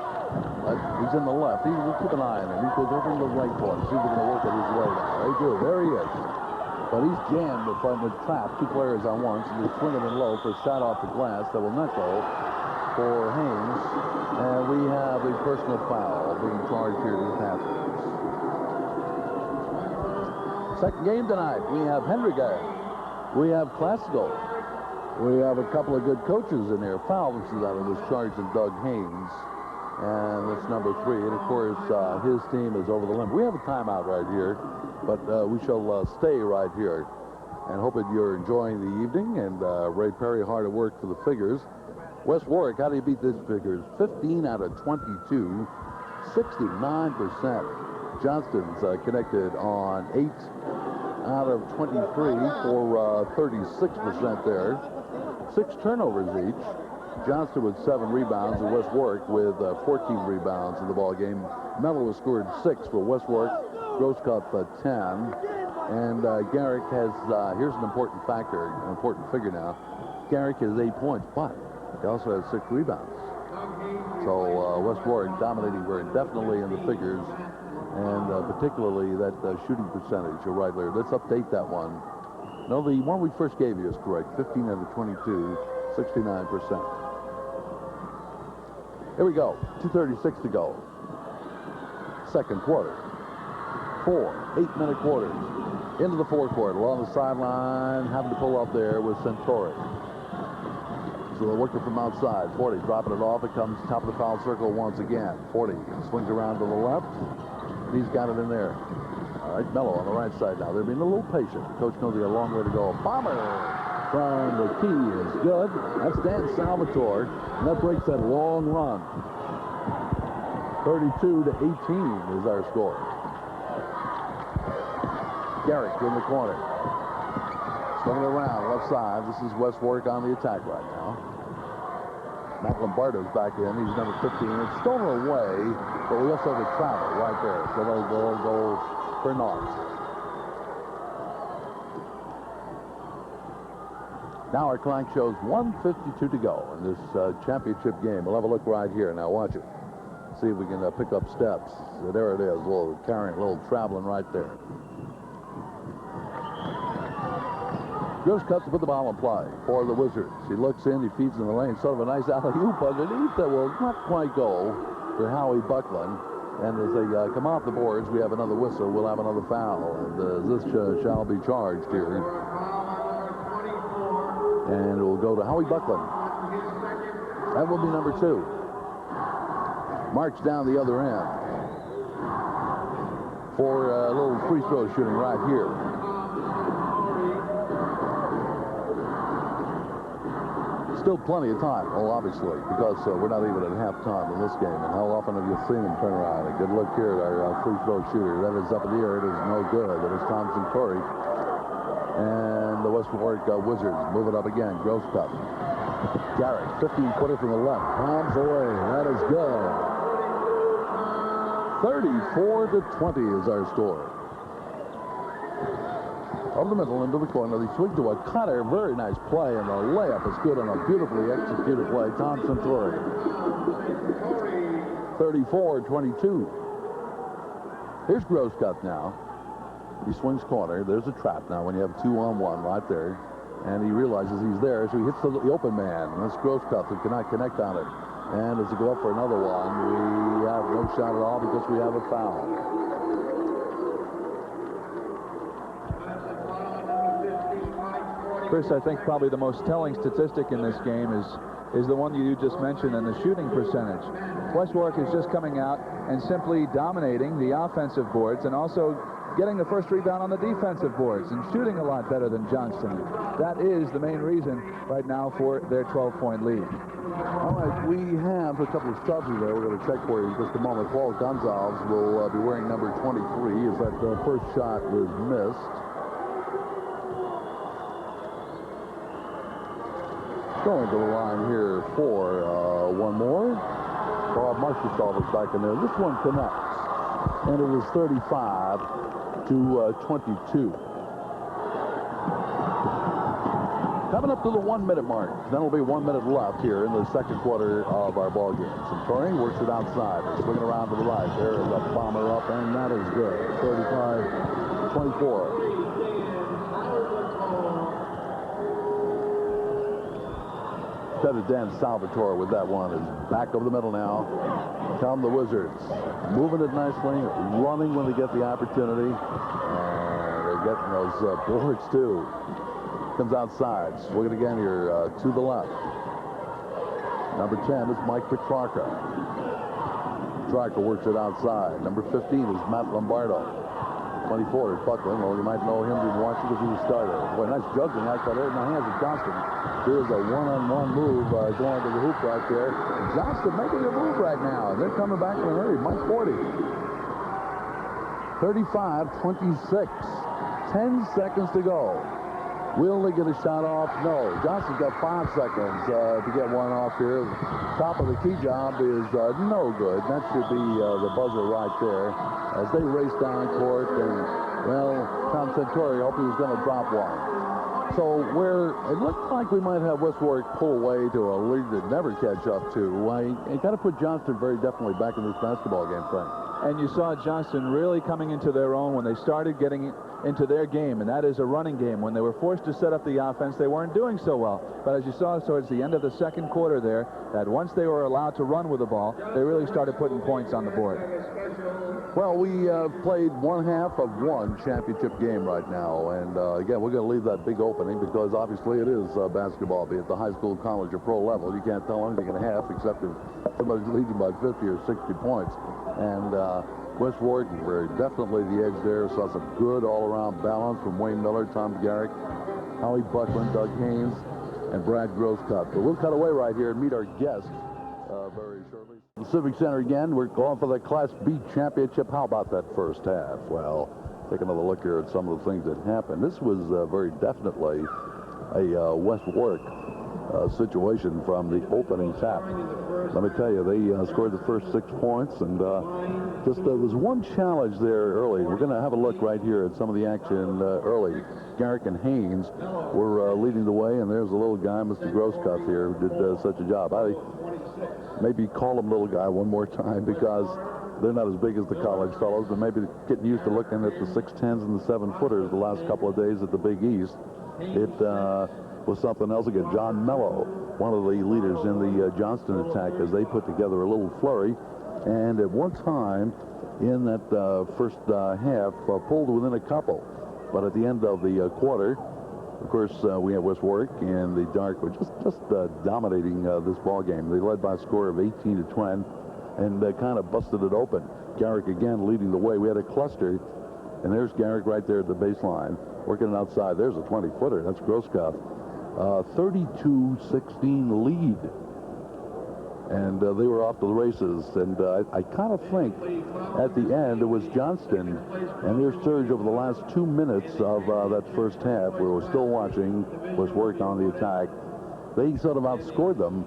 [SPEAKER 2] He's in the left. We'll keep an eye on him. He goes over to the right corner. See if they're going to work at his way now. They do. There he is. But he's jammed from the trap. 2 players on one. So they're swinging it low for a shot off the glass that will not go for Haynes. And we have a personal foul being charged here to the Panthers. Second game tonight. We have Hendrick. We have Classical. We have a couple of good coaches in here. Foul was charged to Doug Haynes. And that's number 3. And, of course, his team is over the limit. We have a timeout right here, but we shall stay right here. And hope that you're enjoying the evening. And Ray Perry hard at work for the figures. West Warwick, how do you beat these figures? 15 out of 22, 69%. Johnston's connected on 8 out of 23 for 36% there. 6 turnovers each. Johnston with 7 rebounds, and West Warwick with 14 rebounds in the ball game. Mello has scored 6 for West Warwick. Grossguth 10. And Garrick has, here's an important factor, an important figure now. Garrick has 8 points, but he also has 6 rebounds. So So West Warwick dominating very definitely in the figures, and particularly that shooting percentage. You're right, Larry. Let's update that one. No, the one we first gave you is correct. 15 out of 22, 69%. Here we go. 2:36 to go. Second quarter. 4 8-minute quarters. Into the fourth quarter. Along the sideline, having to pull up there with Centauri. So they're working from outside. 40 dropping it off. It comes top of the foul circle once again. 40 swings around to the left. He's got it in there. All right, Mello on the right side now. They're being a little patient. Coach knows they got a long way to go. Bomber from the key is good. That's Dan Salvatore. And that breaks that long run. 32-18 is our score. Garrick in the corner. Swinging around left side. This is West Warwick on the attack right now. Matt Lombardo's back in. He's number 15. It's stolen away, but we also have a travel right there. So they'll go for naught. Now our clock shows 1:52 to go in this championship game. We'll have a look right here. Now watch it. See if we can pick up steps. So there it is. A little carrying, a little traveling right there. Grossguth to put the ball in play for the Wizards. He looks in, he feeds in the lane. Sort of a nice alley-oop underneath that will not quite go for Howie Buckland. And as they come off the boards, we have another whistle. We'll have another foul. And this shall be charged here. And it will go to Howie Buckland. That will be number 2. March down the other end for a little free throw shooting right here. Still plenty of time, well, obviously, because we're not even at halftime in this game. And how often have you seen him turn around? A good look here at our free throw shooter. That is up in the air. It is no good. It is Thompson Torrey. And the West Warwick Wizards move it up again. Grossguth. Garrick, 15-footer from the left. Palms away. That is good. 34-20 is our score. Over the middle into the corner. They swing to a cutter. Very nice play, and the layup is good on a beautifully executed play. Thompson Torrey. 34-22. Here's Grossguth now. He swings corner. There's a trap now when you have 2-on-1 right there. And he realizes he's there, so he hits the open man. And that's Grossguth who cannot connect on it. And as they go up for another one, we have no shot at all because we have a foul.
[SPEAKER 1] Chris, I think probably the most telling statistic in this game is the one you just mentioned, and the shooting percentage. West Warwick is just coming out and simply dominating the offensive boards and also getting the first rebound on the defensive boards and shooting a lot better than Johnston. That is the main reason right now for their 12-point lead.
[SPEAKER 2] All right, we have a couple of subs there. We're going to check for you in just a moment. Paul Gonzalez will be wearing number 23 as that first shot was missed. Going to the line here for one more. Bob Marshall is back in there. This one connects. And it is 35-22. Coming up to the 1-minute mark. Then it'll be 1 minute left here in the second quarter of our ball game. Centauri works it outside. They're swinging around to the right. There is a bomber up, and that is good. 35-24. Instead of Dan Salvatore with that one is back over the middle now. Come the Wizards. Moving it nicely, running when they get the opportunity. And they're getting those boards too. Comes outside. Swing it again here to the left. Number 10 is Mike Petrarca. Petrarca works it outside. Number 15 is Matt Lombardo. 24 is Buckland. Well, you might know him from watching because he was starter. Boy, nice juggling like that there in the hands of Johnston. Here's a one-on-one move going to the hoop right there. Johnston making a move right now. They're coming back in a hurry. Mike 40. 35-26. 10 seconds to go. Will they get a shot off? No. Johnston's got 5 seconds to get one off here. Top of the key job is no good. That should be the buzzer right there as they race down court. And, well, Tom Centauri hoped he was going to drop one. So where it looked like we might have West Warwick pull away to a lead that never catch up to, it got to put Johnston very definitely back in this basketball game, Frank.
[SPEAKER 1] And you saw Johnston really coming into their own when they started getting into their game, and that is a running game. When they were forced to set up the offense, they weren't doing so well. But as you saw towards the end of the second quarter there, that once they were allowed to run with the ball, they really started putting points on the board.
[SPEAKER 2] Well, we played one half of one championship game right now, and again, we're going to leave that big opening because obviously it is basketball, be it the high school, college, or pro level. You can't tell anything in a half except if somebody's leading by 50 or 60 points. And West Warwick very definitely the edge there. Saw some good all-around balance from Wayne Miller, Tommy Garrick, Howie Buckland, Doug Haynes, and Brad Grossguth. But we'll cut away right here and meet our guests very shortly. The Civic Center again. We're going for the Class B championship. How about that first half? Well, take another look here at some of the things that happened. This was very definitely a West Warwick situation from the opening tap. Let me tell you, they scored the first 6 points, and just there was one challenge there early. We're going to have a look right here at some of the action early. Garrick and Haynes were leading the way, and there's a little guy, Mr. Grossguth here, who did such a job. I maybe call him little guy one more time because they're not as big as the college fellows, but maybe getting used to looking at the 6'10s and the 7-footers the last couple of days at the Big East. It was something else again. John Mello, one of the leaders in the Johnston attack, as they put together a little flurry, and at one time in that first half pulled within a couple. But at the end of the quarter, of course, we have West Warwick and the Dark were just dominating this ball game. They led by a score of 18-20 and kind of busted it open. Garrick again leading the way. We had a cluster, and there's Garrick right there at the baseline working it outside. There's a 20-footer. That's Grossguth. 32-16 lead. And they were off to the races. And I kind of think at the end it was Johnston and their surge over the last 2 minutes of that first half, where we're still watching West Warwick on the attack. They sort of outscored them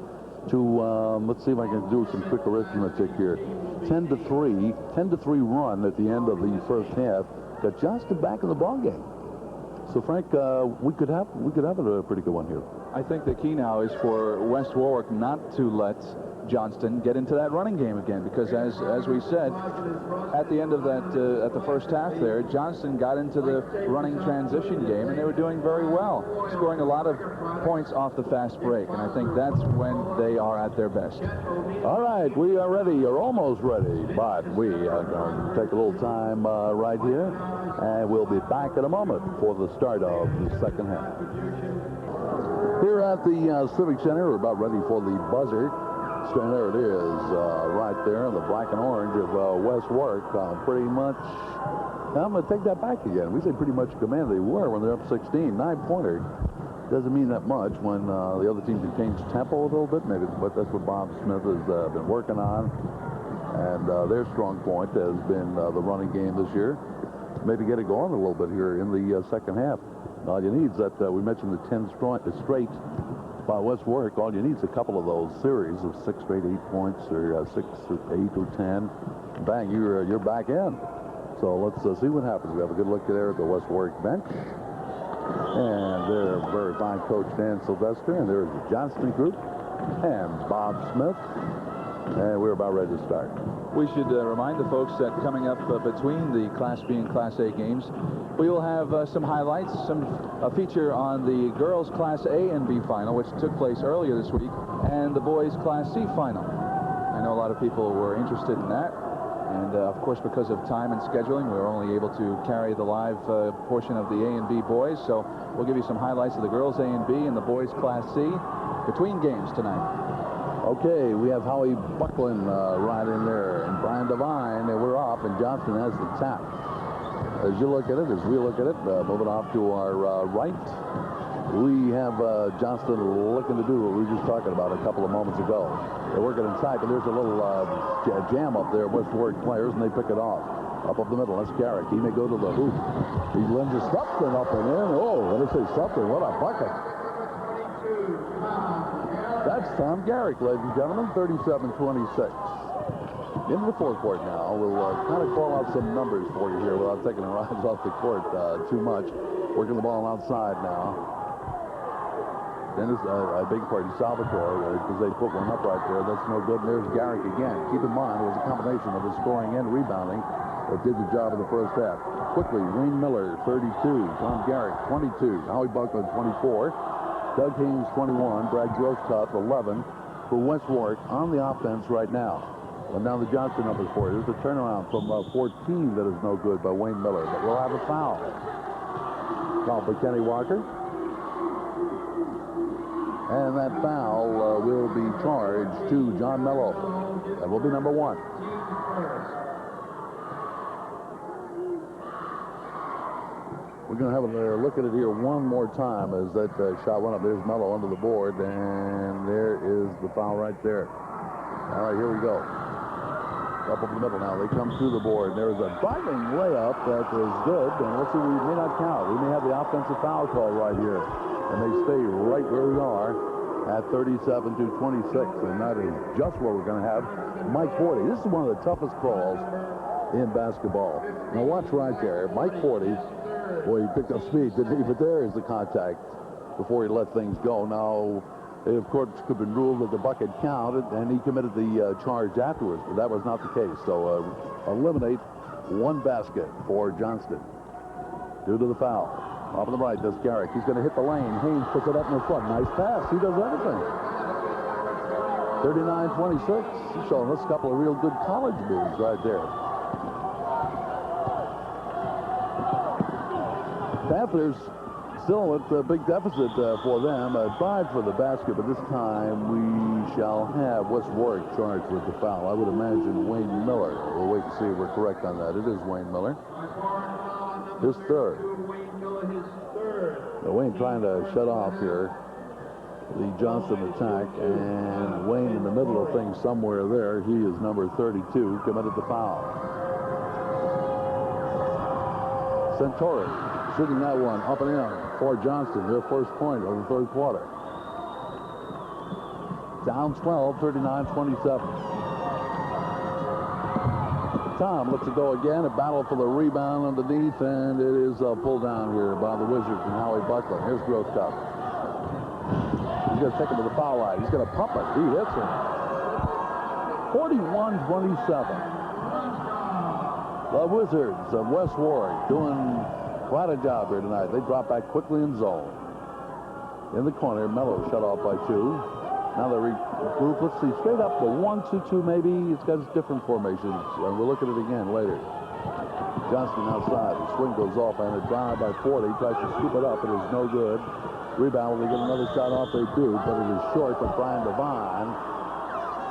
[SPEAKER 2] to, let's see if I can do some quick arithmetic here. 10-3 run at the end of the first half got Johnston back in the ball game. So Frank, we could have a pretty good one here.
[SPEAKER 1] I think the key now is for West Warwick not to let Johnston get into that running game again, because as we said at the end of that at the first half there, Johnston got into the running transition game and they were doing very well, scoring a lot of points off the fast break, and I think that's when they are at their best.
[SPEAKER 2] All right, we are ready, or almost ready, but we are going to take a little time right here, and we'll be back in a moment for the start of the second half. Here at the Civic Center, we're about ready for the buzzer. And there it is, right there, the black and orange of West Warwick. Pretty much, I'm going to take that back again. We say pretty much command. They were when they're up 16. 9-pointer doesn't mean that much when the other team can change tempo a little bit. Maybe, but that's what Bob Smith has been working on. And their strong point has been the running game this year. Maybe get it going a little bit here in the second half. All you need is that we mentioned the 10 straight by West Warwick. All you need is a couple of those series of 6 straight 8 points, or 6 or 8 or 10. Bang, you're back in. So let's see what happens. We have a good look there at the West Warwick bench. And they're very fine coach Dan Sylvester, and there's the Johnston group and Bob Smith. And we're about ready to start.
[SPEAKER 1] We should remind the folks that coming up between the Class B and Class A games, we will have some highlights, a feature on the girls' Class A and B final, which took place earlier this week, and the boys' Class C final. I know a lot of people were interested in that, and of course, because of time and scheduling, we were only able to carry the live portion of the A and B boys, so we'll give you some highlights of the girls' A and B and the boys' Class C between games tonight.
[SPEAKER 2] Okay, we have Howie Buckland right in there, and Brian Devine, and we're off, and Johnston has the tap. As you look at it, as we look at it, moving off to our right, we have Johnston looking to do what we were just talking about a couple of moments ago. They're working inside, but there's a little jam up there, West Warwick players, and they pick it off. Up the middle, that's Garrick. He may go to the hoop. He lunges something up and in. Oh, when I say something, what a bucket. That's Tom Garrick, ladies and gentlemen, 37-26. Into the forecourt now. We'll kind of call out some numbers for you here without taking our eyes off the court too much. Working the ball outside now. Dennis, I beg your pardon, Salvatore, because they put one up right there. That's no good. And there's Garrick again. Keep in mind, it was a combination of his scoring and rebounding that did the job in the first half. Quickly, Wayne Miller, 32. Tom Garrick, 22. Howie Buckland, 24. Doug Haynes, 21. Brad Grossguth, 11. For West Warwick on the offense right now. And now the Johnston numbers for you. There's a turnaround from 14 that is no good by Wayne Miller. But we'll have a foul. Foul by Kenny Walker. And that foul will be charged to John Mello. That will be number 1. We're going to have a look at it here one more time as that shot went up. There's Mello under the board, and there is the foul right there. All right, here we go. Up the middle now. They come through the board. There's a driving layup that is good, and let's see, we may not count. We may have the offensive foul call right here, and they stay right where we are at 37-26, and that is just what we're going to have. Mike Forty. This is one of the toughest calls in basketball. Now watch right there. Mike Forty. Boy, he picked up speed, didn't he? But there is the contact before he let things go. Now, it, of course, could have been ruled that the bucket counted, and he committed the charge afterwards, but that was not the case. So, eliminate one basket for Johnston due to the foul. Off on the right, that's Garrick. He's going to hit the lane. Haynes puts it up in the front. Nice pass. He does everything. 39-26. He's showing us a couple of real good college moves right there. Panthers still at a big deficit for them. Tied for the basket, but this time we shall have West Warwick charged with the foul. I would imagine Wayne Miller. We'll wait and see if we're correct on that. It is Wayne Miller. His third. Now, Wayne trying to shut off here the Johnston attack, and Wayne in the middle of things somewhere there. He is number 32, committed the foul. Centauri shooting that one up and in for Johnston, their first point of the third quarter. Down 12, 39-27. Tom lets it go again. A battle for the rebound underneath, and it is pulled down here by the Wizards and Howie Buckland. Here's Grossguth. He's going to take him to the foul line. He's going to pump it. He hits it. 41-27. The Wizards of West Warwick doing quite a job here tonight. They drop back quickly in zone. In the corner, Mello shut off by 2. Now they regroup. Let's see, straight up the 1-2-2 maybe. It's got different formations, and we'll look at it again later. Johnston outside. The swing goes off, and a drive by 40. He tries to scoop it up. It is no good. Rebound. Will they get another shot off? They do, but it is short by Brian Devine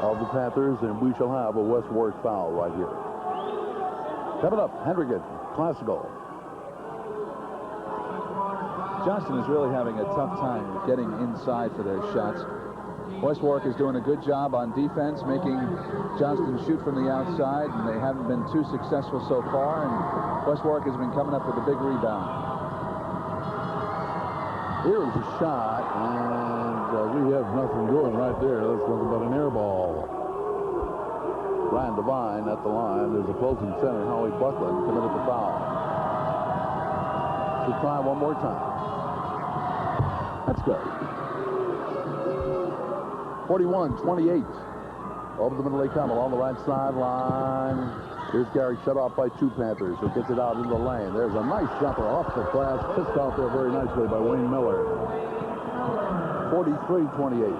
[SPEAKER 2] of the Panthers, and we shall have a West Warwick foul right here. Coming up, Hendricken, Classical.
[SPEAKER 1] Johnston is really having a tough time getting inside for their shots. West Warwick is doing a good job on defense, making Johnston shoot from the outside, and they haven't been too successful so far, and West Warwick has been coming up with a big rebound.
[SPEAKER 2] Here's a shot, and we have nothing going right there. That's nothing but an air ball. Brian Devine at the line. There's opposing center, Howie Buckland, committed the foul. Should try one more time. That's good. 41-28. Over the middle they come along the right sideline. Here's Garrick shut off by 2 Panthers, who gets it out into the lane. There's a nice jumper off the glass, pissed off there very nicely by Wayne Miller. 43-28.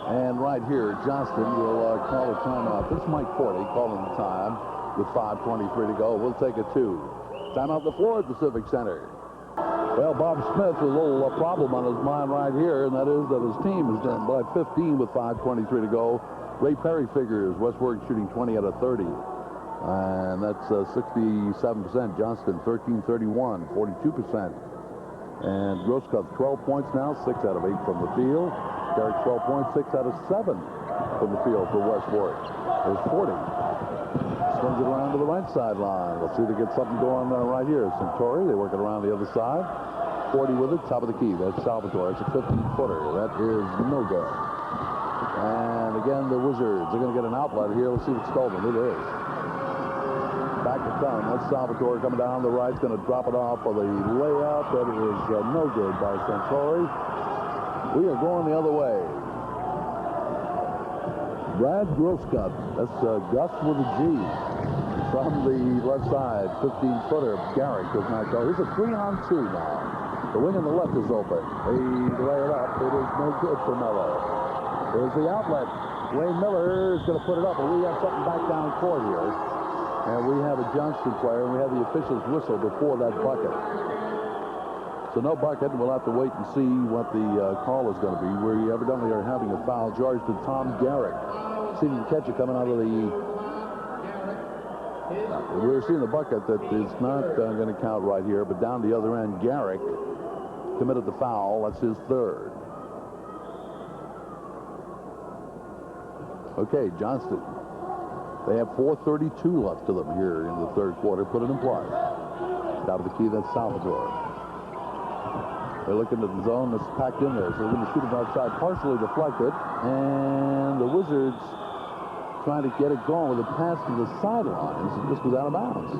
[SPEAKER 2] And right here, Johnston will call a timeout. This is Mike Forty calling the time with 5:23 to go. We'll take a 2. Timeout the floor at the Civic Center. Well, Bob Smith with a little problem on his mind right here, and that is that his team is down by 15 with 5:23 to go. Ray Perry figures West Warwick shooting 20 out of 30. And that's 67%. Johnston 13-31, 42%. And Grossguth 12 points now, 6 out of 8 from the field. Garrick 12 points, 6 out of 7 from the field for West Warwick. There's 40. Swings it around to the right sideline. We'll see if they get something going right here. Centauri, they work it around the other side. 40 with it, top of the key. That's Salvatore. It's a 15-footer. That is no good. And again, the Wizards are going to get an outlet here. Let's see what's stolen. It is. Back to come. That's Salvatore coming down the right. Going to drop it off for the layup. That is no good by Centauri. We are going the other way. Brad Grossguth. That's Gus with a G. From the left side, 15-footer. Garrick does not go. Here's a 3-on-2 now. The wing on the left is open. They lay it up. It is no good for Mello. There's the outlet. Wayne Miller is going to put it up, but we have something back down court here. And we have a Johnston player, and we have the official's whistle before that bucket. So no bucket, and we'll have to wait and see what the call is going to be. We evidently are having a foul charged to Tom Garrick. Senior catcher coming out of the... we're seeing the bucket that is not going to count right here, but down the other end, Garrick committed the foul. That's his third. Okay, Johnston. They have 4:32 left to them here in the third quarter. Put it in play. Out of the key, that's Salvatore. They're looking at the zone that's packed in there, so they're going to shoot it outside, partially deflected. And the Wizards trying to get it going with a pass to the sidelines. It just was out of bounds.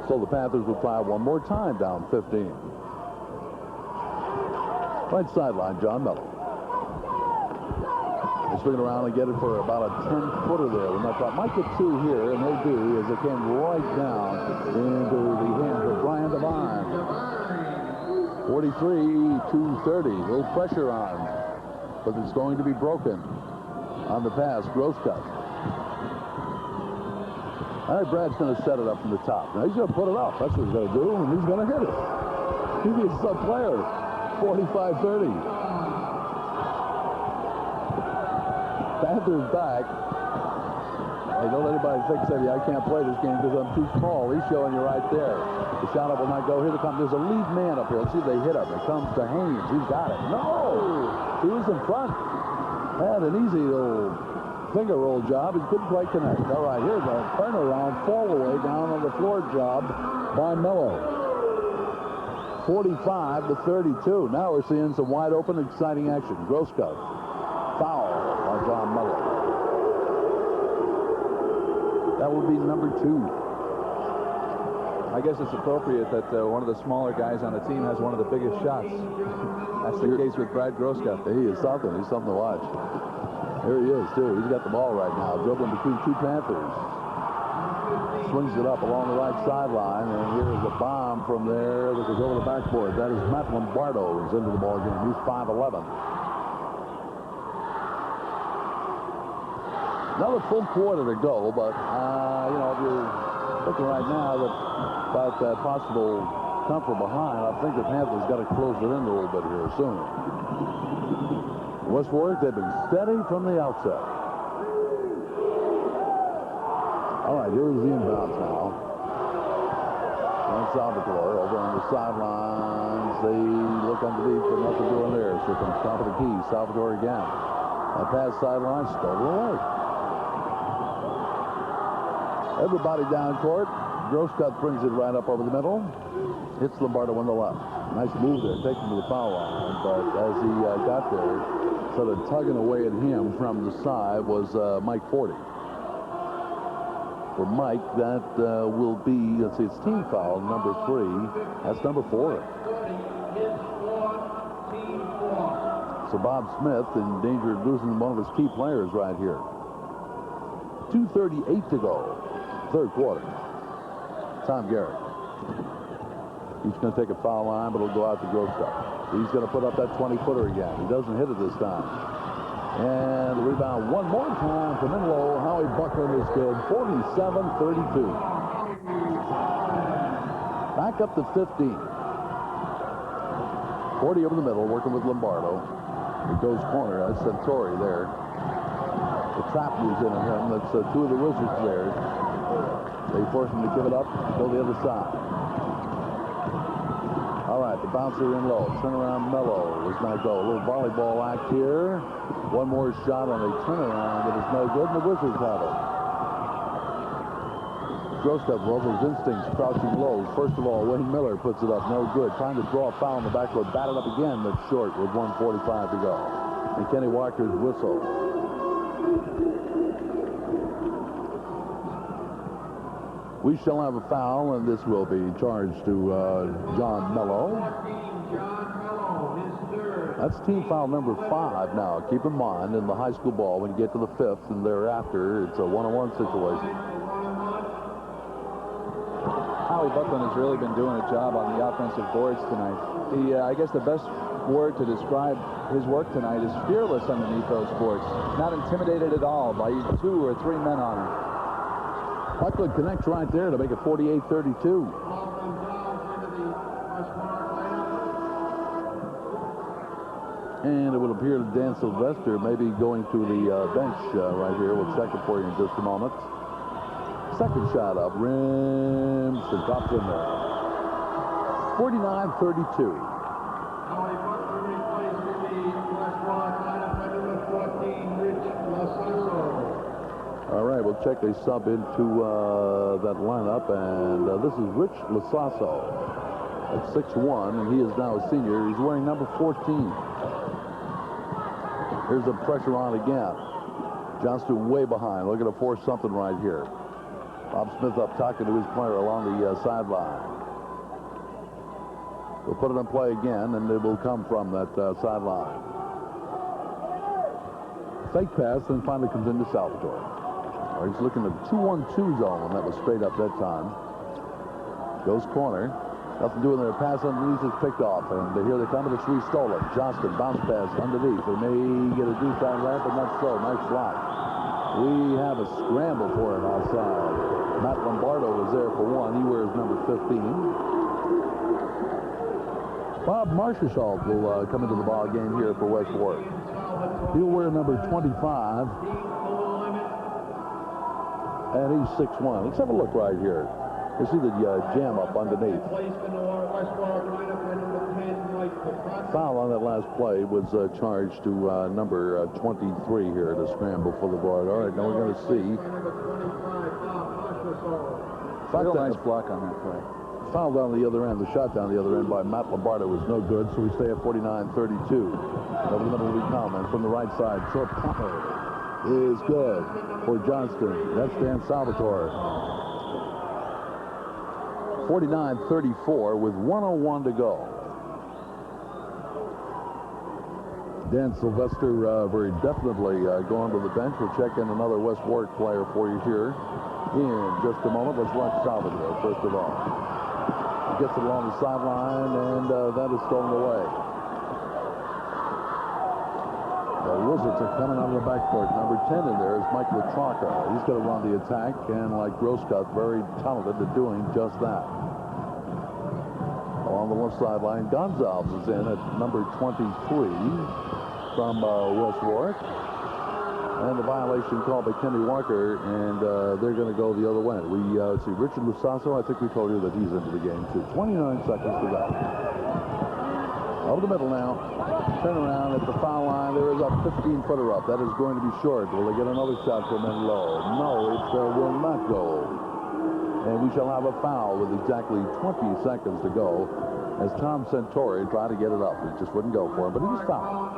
[SPEAKER 2] So the Panthers will try one more time down 15. Right sideline, John Mello. They swing it around and get it for about a 10-footer there. When I thought might get two here, and they do, as they came right down into the hands of Brian Devine. 43-30. A little pressure on, but it's going to be broken on the pass. Grossguth. All right, Brad's going to set it up from the top. Now he's going to put it up. That's what he's going to do, and he's going to hit it. He's a player. 45-30. Panthers back. Hey, don't let anybody think, Savvy, I can't play this game because I'm too small. He's showing you right there. The shot up will not go. Here they come. There's a lead man up here. Let's see if they hit him. It comes to Haynes. He's got it. No! He was in front. Had an easy little finger roll job. He couldn't quite connect. All right, here's a turnaround, fall away down on the floor job by Mello. 45-32. Now we're seeing some wide open, exciting action. Grossguth. Foul by John Mello. That will be number 2.
[SPEAKER 1] I guess it's appropriate that one of the smaller guys on the team has one of the biggest shots. That's the case with Brad Grossguth.
[SPEAKER 2] He is something. He's something to watch. Here he is, too. He's got the ball right now, dribbling between two Panthers. Swings it up along the right sideline, and here's a bomb from there that goes over the backboard. That is Matt Lombardo who's into the ball game. He's 5'11". Another full quarter to go, but, you know, if you're looking right now about that possible come from behind, I think the Panthers got to close it in a little bit here soon. West Warwick, they've been steady from the outset. All right, here's the inbounds now. And Salvatore over on the sidelines. They look underneath, but nothing doing there. So from top of the key, Salvatore again. A pass sideline, stolen away. Everybody down court. Grossguth brings it right up over the middle. Hits Lombardo on the left. Nice move there, taking to the foul line. But as he got there, sort of tugging away at him from the side was Mike Forty. For Mike, that will be, let's see, it's team foul number 3. That's number 4. So Bob Smith in danger of losing one of his key players right here. 2:38 to go. Third quarter. Tom Garrick. He's going to take a foul line, but it'll go out to Grossguth. He's going to put up that 20-footer again. He doesn't hit it this time. And the rebound one more time from Mello. Howie Buckland is good. 47-32. Back up to 15. 40 over the middle, working with Lombardo. It goes corner. That's Centauri there. The trap moves in on him. That's 2 of the Wizards there. They force him to give it up, go the other side. All right, right. The bouncer in low. Turnaround Mello does not go. A little volleyball act here. One more shot on a turnaround that is no good, and the Wizards have it. Grossguth, with all those instincts, crouching low. First of all, Wayne Miller puts it up, no good. Trying to draw a foul in the backcourt, batted up again, but short with 1:45 to go. And Kenny Walker's whistle. We shall have a foul, and this will be charged to John Mello. That's team foul number 5 now. Keep in mind, in the high school ball, when you get to the 5th and thereafter, it's a one-on-one situation.
[SPEAKER 1] Howie Buckland has really been doing a job on the offensive boards tonight. He, I guess the best word to describe his work tonight is fearless underneath those boards. Not intimidated at all by 2 or 3 men on him.
[SPEAKER 2] Buckland connects right there to make it 48-32. And it would appear that Dan Sylvester may be going to the bench right here. We'll check it for you in just a moment. Second shot up, rims and drops in there. 49-32. All right, we'll check a sub into that lineup, and this is Rich Lasasso at 6'1", and he is now a senior. He's wearing number 14. Here's the pressure on again. Johnston way behind, looking to force something right here. Bob Smith up talking to his player along the sideline. We'll put it in play again, and it will come from that sideline. Fake pass, then finally comes into Salvatore. He's looking at the 2-1-2 zone, and that was straight up that time. Goes corner. Nothing doing there. Pass underneath is picked off, and here they come, and it's restolen. Johnston bounce pass underneath. They may get a deuce on that, but not so. Nice block. We have a scramble for it outside. Matt Lombardo was there for one. He wears number 15. Bob Marshall will come into the ball game here for West Warwick. He'll wear number 25. And he's 6'1". Let's have a look right here. You see the jam up underneath. Foul on that last play was charged to number 23 here at a scramble for the board. All right, now we're going to see.
[SPEAKER 1] Real nice block on that play.
[SPEAKER 2] Foul down the other end. The shot down the other end by Matt Lombardo was no good, so we stay at 49-32. Over the middle we come, and from the right side, short popper is good for Johnston. That's Dan Salvatore. 49-34 with 1:01 to go. Dan Sylvester very definitely going to the bench. We'll check in another West Warwick player for you here in just a moment. Let's watch Salvatore first of all. He gets it along the sideline, and that is stolen away. The Wizards are coming out of the backcourt. Number 10 in there is Mike Latraka. He's going to run the attack, and like Grossguth, very talented at doing just that. Along the left sideline, Gonzalez is in at number 23 from West Warwick. And the violation called by Kenny Walker, and they're going to go the other way. We see Richard Lusasso. I think we told you that he's into the game, too. 29 seconds to go. Over the middle now. Turn around at the foul line. There is a 15-footer up. That is going to be short. Will they get another shot from in low? No, it will not go. And we shall have a foul with exactly 20 seconds to go as Tom Centauri tried to get it up. It just wouldn't go for him, but he was fouled.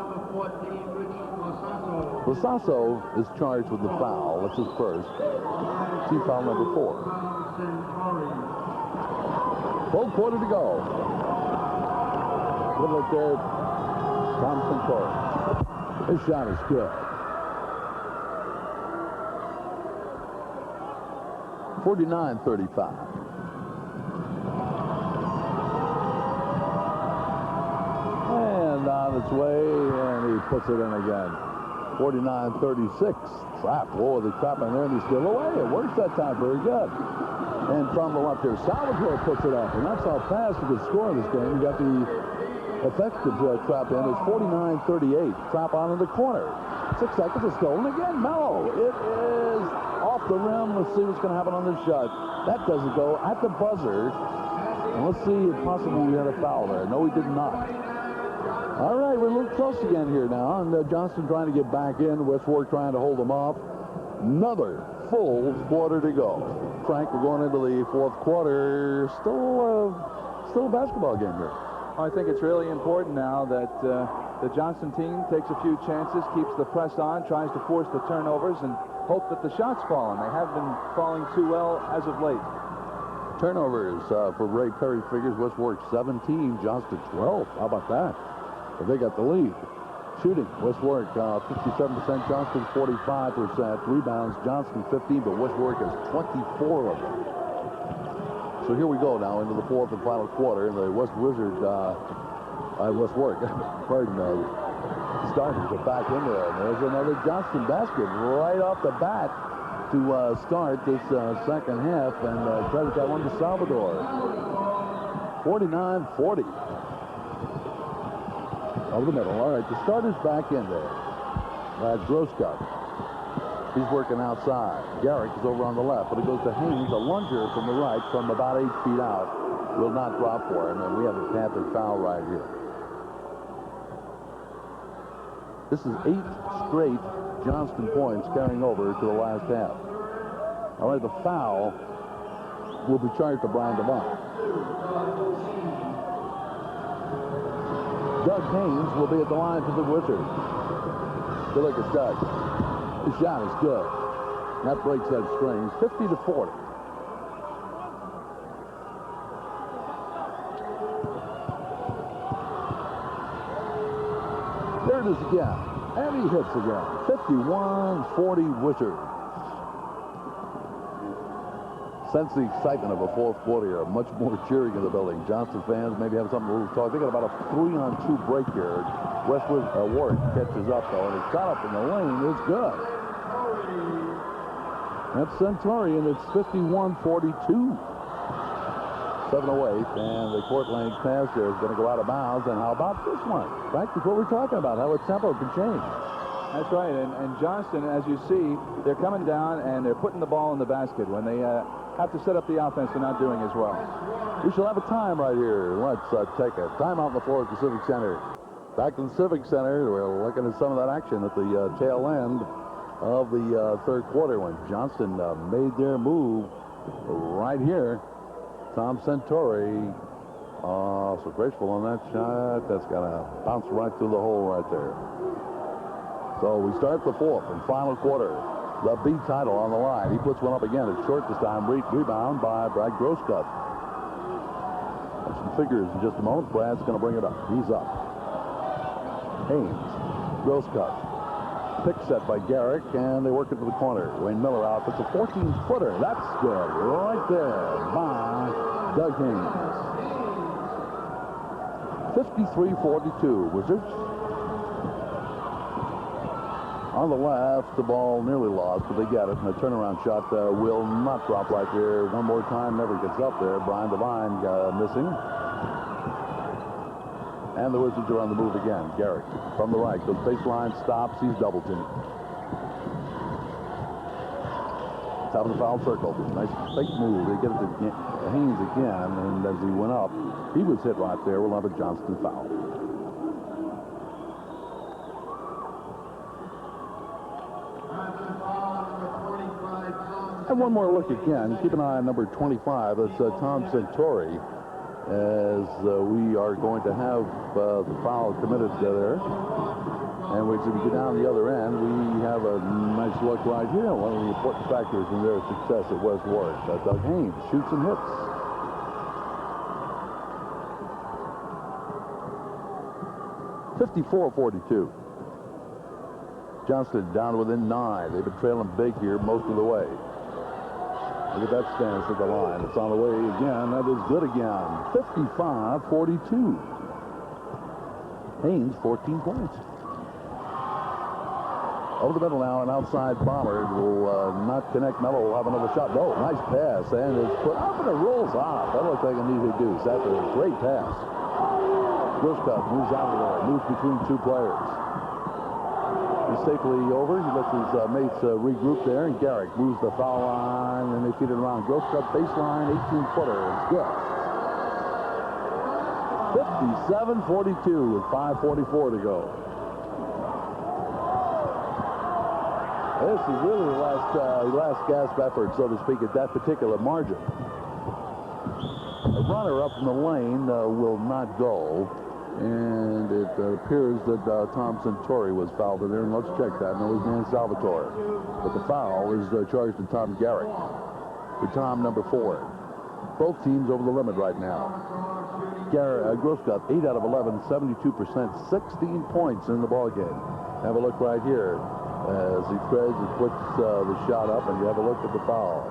[SPEAKER 2] Lasasso is charged with the foul. That's his first. Team foul number 4. Full quarter to go. Good look there. Tom Centauri. His shot is good. 49-35. And on its way, and he puts it in again. 49-36. Trap. Whoa, the trap in there, and he's still away. It works that time. Very good. And from the left here, Salvatore puts it up, and that's how fast he could score in this game. You got the effective trap in. It's 49-38. Trap on in the corner. 6 seconds is stolen again. Mello. It is off the rim. Let's see what's going to happen on this shot. That doesn't go at the buzzer. And let's see if possibly we had a foul there. No, we did not. All right, we're a little close again here now. And Johnston trying to get back in. Warwick trying to hold them off. Another full quarter to go. Frank, we're going into the fourth quarter. Still a basketball game here.
[SPEAKER 1] I think it's really important now that the Johnston team takes a few chances, keeps the press on, tries to force the turnovers, and hope that the shots fall. And they have been falling too well as of late.
[SPEAKER 2] Turnovers for Ray Perry figures. Warwick 17, Johnston 12. How about that? But they got the lead. Shooting, Warwick 57%, Johnston 45%. Rebounds, Johnston 15, but Warwick has 24 of them. So here we go now into the fourth and final quarter. The Warwick, pardon, starters are back in there. And there's another Johnston basket right off the bat to start this second half, and credit that one to Salvador. 49-40. Over the middle. All right, the starter's back in there. Grossguth. He's working outside. Garrick is over on the left, but it goes to Haynes, a lunger from the right from about 8 feet out. Will not drop for him, and we have a Panther foul right here. This is 8 straight Johnston points carrying over to the last half. All right, the foul will be charged to Brian Devine. Doug Haynes will be at the line for the Wizards. Good look at Doug. His shot is good. That breaks that string. 50-40. There it is again. And he hits again. 51-40 Wizards. Sense the excitement of a fourth quarter here. Much more cheering in the building. Johnston fans maybe have something a little talk. They got about a 3-on-2 break here. Warwick catches up though, and his shot up in the lane is good. That's Centurion. It's 51-42. 7:08, and the court length pass there is going to go out of bounds. And how about this one? Right, that's what we're talking about, how its tempo can change.
[SPEAKER 1] That's right, and Johnston, as you see, they're coming down and they're putting the ball in the basket. When they have to set up the offense, they're not doing as well.
[SPEAKER 2] We shall have a time right here. Let's take a timeout on the floor at the Civic Center. Back to the Civic Center, we're looking at some of that action at the tail end of the third quarter when Johnston made their move right here. Tom Centauri, so graceful on that shot. That's going to bounce right through the hole right there. So we start the fourth and final quarter. The B title on the line. He puts one up again. It's short this time. Rebound by Brad Grossguth. Some figures in just a moment. Brad's going to bring it up. He's up. Haynes, Grossguth. Pick set by Garrick, and they work it to the corner. Wayne Miller out. It's a 14-footer. That's good. Right there by Doug Haynes. 53-42. Wizards. On the left, the ball nearly lost, but they get it. And the turnaround shot will not drop right there. One more time, never gets up there. Brian Devine missing. And the Wizards are on the move again. Garrick from the right goes baseline, stops. He's double teamed. Top of the foul circle. Nice fake move. They get it to Haynes again, and as he went up, he was hit right there. We'll have a Johnston foul. And one more look again. Keep an eye on number 25. That's Tom Centauri. As we are going to have the foul committed there. And as we get down the other end, we have a nice look right here. One of the important factors in their success at West Warwick. Doug Haynes shoots and hits. (54-42). Johnston down within 9. They've been trailing big here most of the way. Look at that stance at the line. It's on the way again. That is good again. 55-42. Haynes, 14 points. Over the middle now, an outside bomber will not connect. Mello will have another shot. No, nice pass. And it's put up and it rolls off. That looks like an easy deuce. That's a great pass. Grossguth moves out of there. Moves between two players. He's safely over. He lets his mates regroup there, and Garrick moves the foul line, and they feed it around. Grossguth baseline, 18-footer. It's good. 57-42 with 5:44 to go. This is really the last gasp effort, so to speak, at that particular margin. A runner up in the lane will not go, and it appears that Tom Centauri was fouled in there, and let's check that. No, it was Dan Salvatore. But the foul is charged to Tom Garrick for Tom number 4. Both teams over the limit right now. Grossguth, 8 out of 11, 72%, 16 points in the ball game. Have a look right here as he treads and puts the shot up, and you have a look at the foul.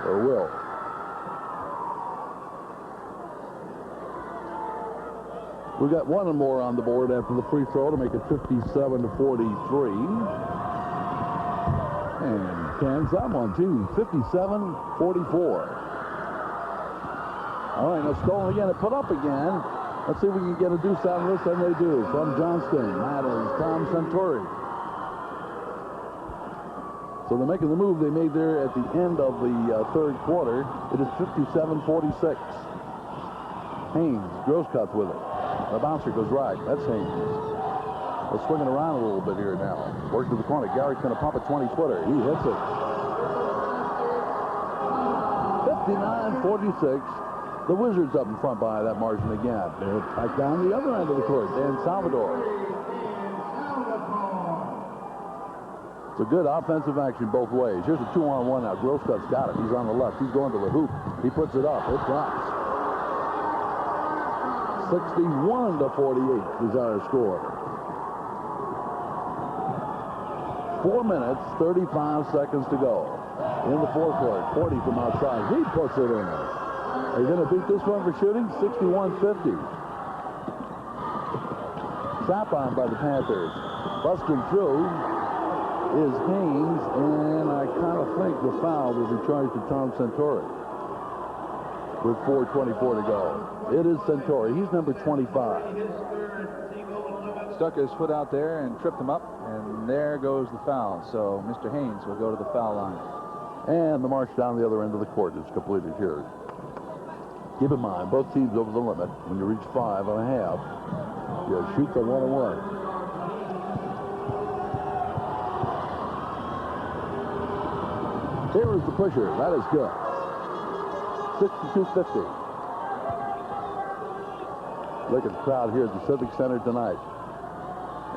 [SPEAKER 2] Or will. We got one more on the board after the free throw to make it 57-43. And cans that one too, 57-44. All right, now stolen again and put up again. Let's see if we can get a deuce out of this, and they do. From Johnston, that is Tom Centauri. So they're making the move they made there at the end of the third quarter. It is 57-46. Haynes, Grossguth with it. The bouncer goes right. That's Haynes. They're swinging around a little bit here now. Work to the corner. Garrick's going to pump a 20-footer. He hits it. 59-46. The Wizards up in front by that margin again. They're back down the other end of the court. Dan Salvatore. It's a good offensive action both ways. Here's a 2-on-1 now. Grossguth's got it. He's on the left. He's going to the hoop. He puts it up. It drops. 61-48 is our score. 4 minutes, 35 seconds to go. In the forecourt, 40 from outside. He puts it in. Are you going to beat this one for shooting? 61-50. Trap on by the Panthers. Busting through is Haynes, and I kind of think the foul will be charged to Tom Centauri with 4:24 to go. It is Centauri. He's number 25.
[SPEAKER 1] Stuck his foot out there and tripped him up, and there goes the foul. So Mr. Haynes will go to the foul line.
[SPEAKER 2] And the march down the other end of the court is completed here. Keep in mind, both teams over the limit. When you reach 5.5, you shoot the 1-on-1. Here is the pusher. That is good. 62-50. Look at the crowd here at the Civic Center tonight.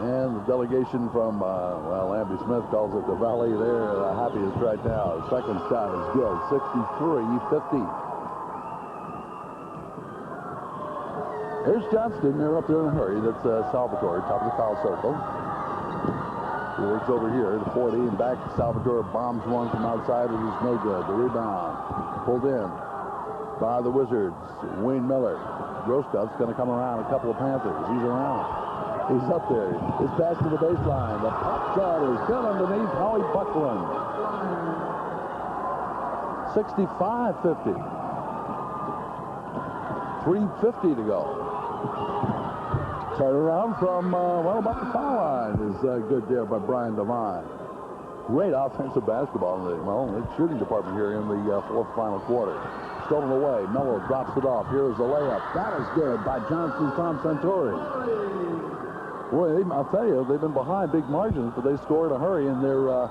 [SPEAKER 2] And the delegation from, well, Andy Smith calls it the Valley. They're the happiest right now. The second shot is good. 63-50. Here's Johnston. They're up there in a hurry. That's Salvatore, top of the foul circle. He works over here to 40 and back. Salvatore bombs one from outside. It is no good. The rebound pulled in by the Wizards. Wayne Miller. Grossguth's going to come around a couple of Panthers. He's around. He's up there. His pass to the baseline. The pop shot is good underneath Howie Buckland. 65-50. 3:50 to go. Turn around from, well, about the foul line is good there by Brian Devine. Great offensive basketball in the shooting department here in the fourth final quarter. Stolen away. Mello drops it off. Here is the layup. That is good by Johnston, Tom Centauri. Boy, I'll tell you, they've been behind big margins, but they scored a hurry, and their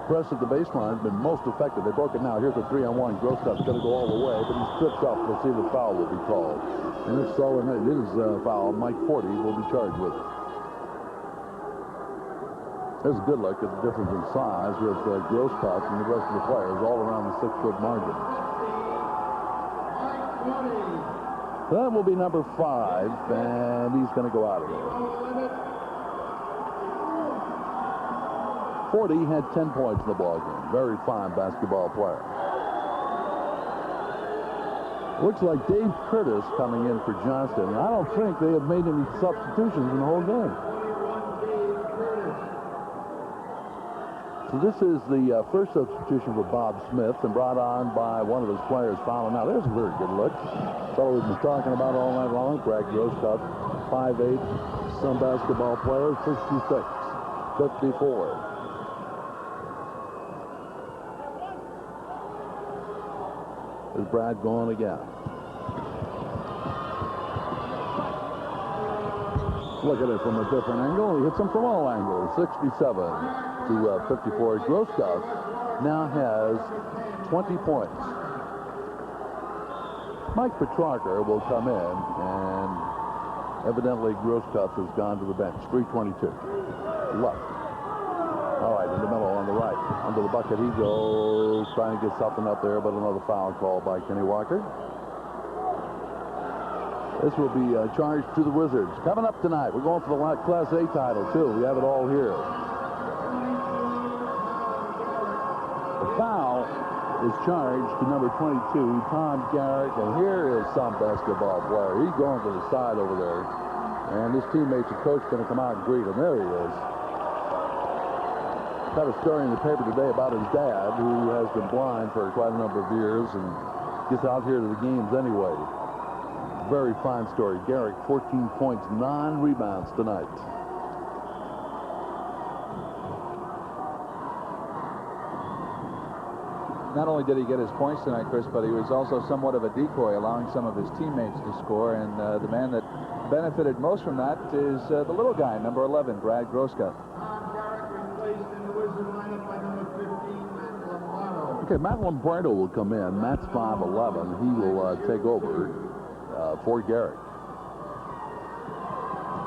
[SPEAKER 2] press at the baseline has been most effective. They broke it now. Here's a 3-on-1. Grossguth's going to go all the way, but he's tripped up. We'll see if the foul will be called. And if so, and it is a foul, Mike 40 will be charged with it. There's a good look at the difference in size with Grossguth and the rest of the players all around the 6-foot margin. That will be number 5, and he's going to go out of there. 40 had 10 points in the ballgame. Very fine basketball player. Looks like Dave Curtis coming in for Johnston. I don't think they have made any substitutions in the whole game. So this is the first substitution for Bob Smith, and brought on by one of his players fouling out. There's a very good look. Fellow we've been talking about all night long, Brad Grossguth, 5'8", some basketball player, 66, 54. There's Brad going again. Look at it from a different angle. He hits them from all angles. 67 to 54. Grossguth now has 20 points. Mike Petrarca will come in, and evidently Grossguth has gone to the bench. 3:22 left. All right, in the middle on the right. Under the bucket he goes, trying to get something up there, but another foul called by Kenny Walker. This will be charged to the Wizards. Coming up tonight, we're going for the Class A title, too. We have it all here. The foul is charged to number 22, Tom Garrick. And here is some basketball player. He's going to the side over there. And his teammates and coach going to come out and greet him. There he is. Got a story in the paper today about his dad, who has been blind for quite a number of years and gets out here to the games anyway. Very fine story. Garrick, 14 points, 9 rebounds tonight.
[SPEAKER 1] Not only did he get his points tonight, Chris, but he was also somewhat of a decoy, allowing some of his teammates to score. And the man that benefited most from that is the little guy, number 11, Brad Grossguth.
[SPEAKER 2] Okay, Matt Lombardo will come in. Matt's 5'11". He will take over for Garrick.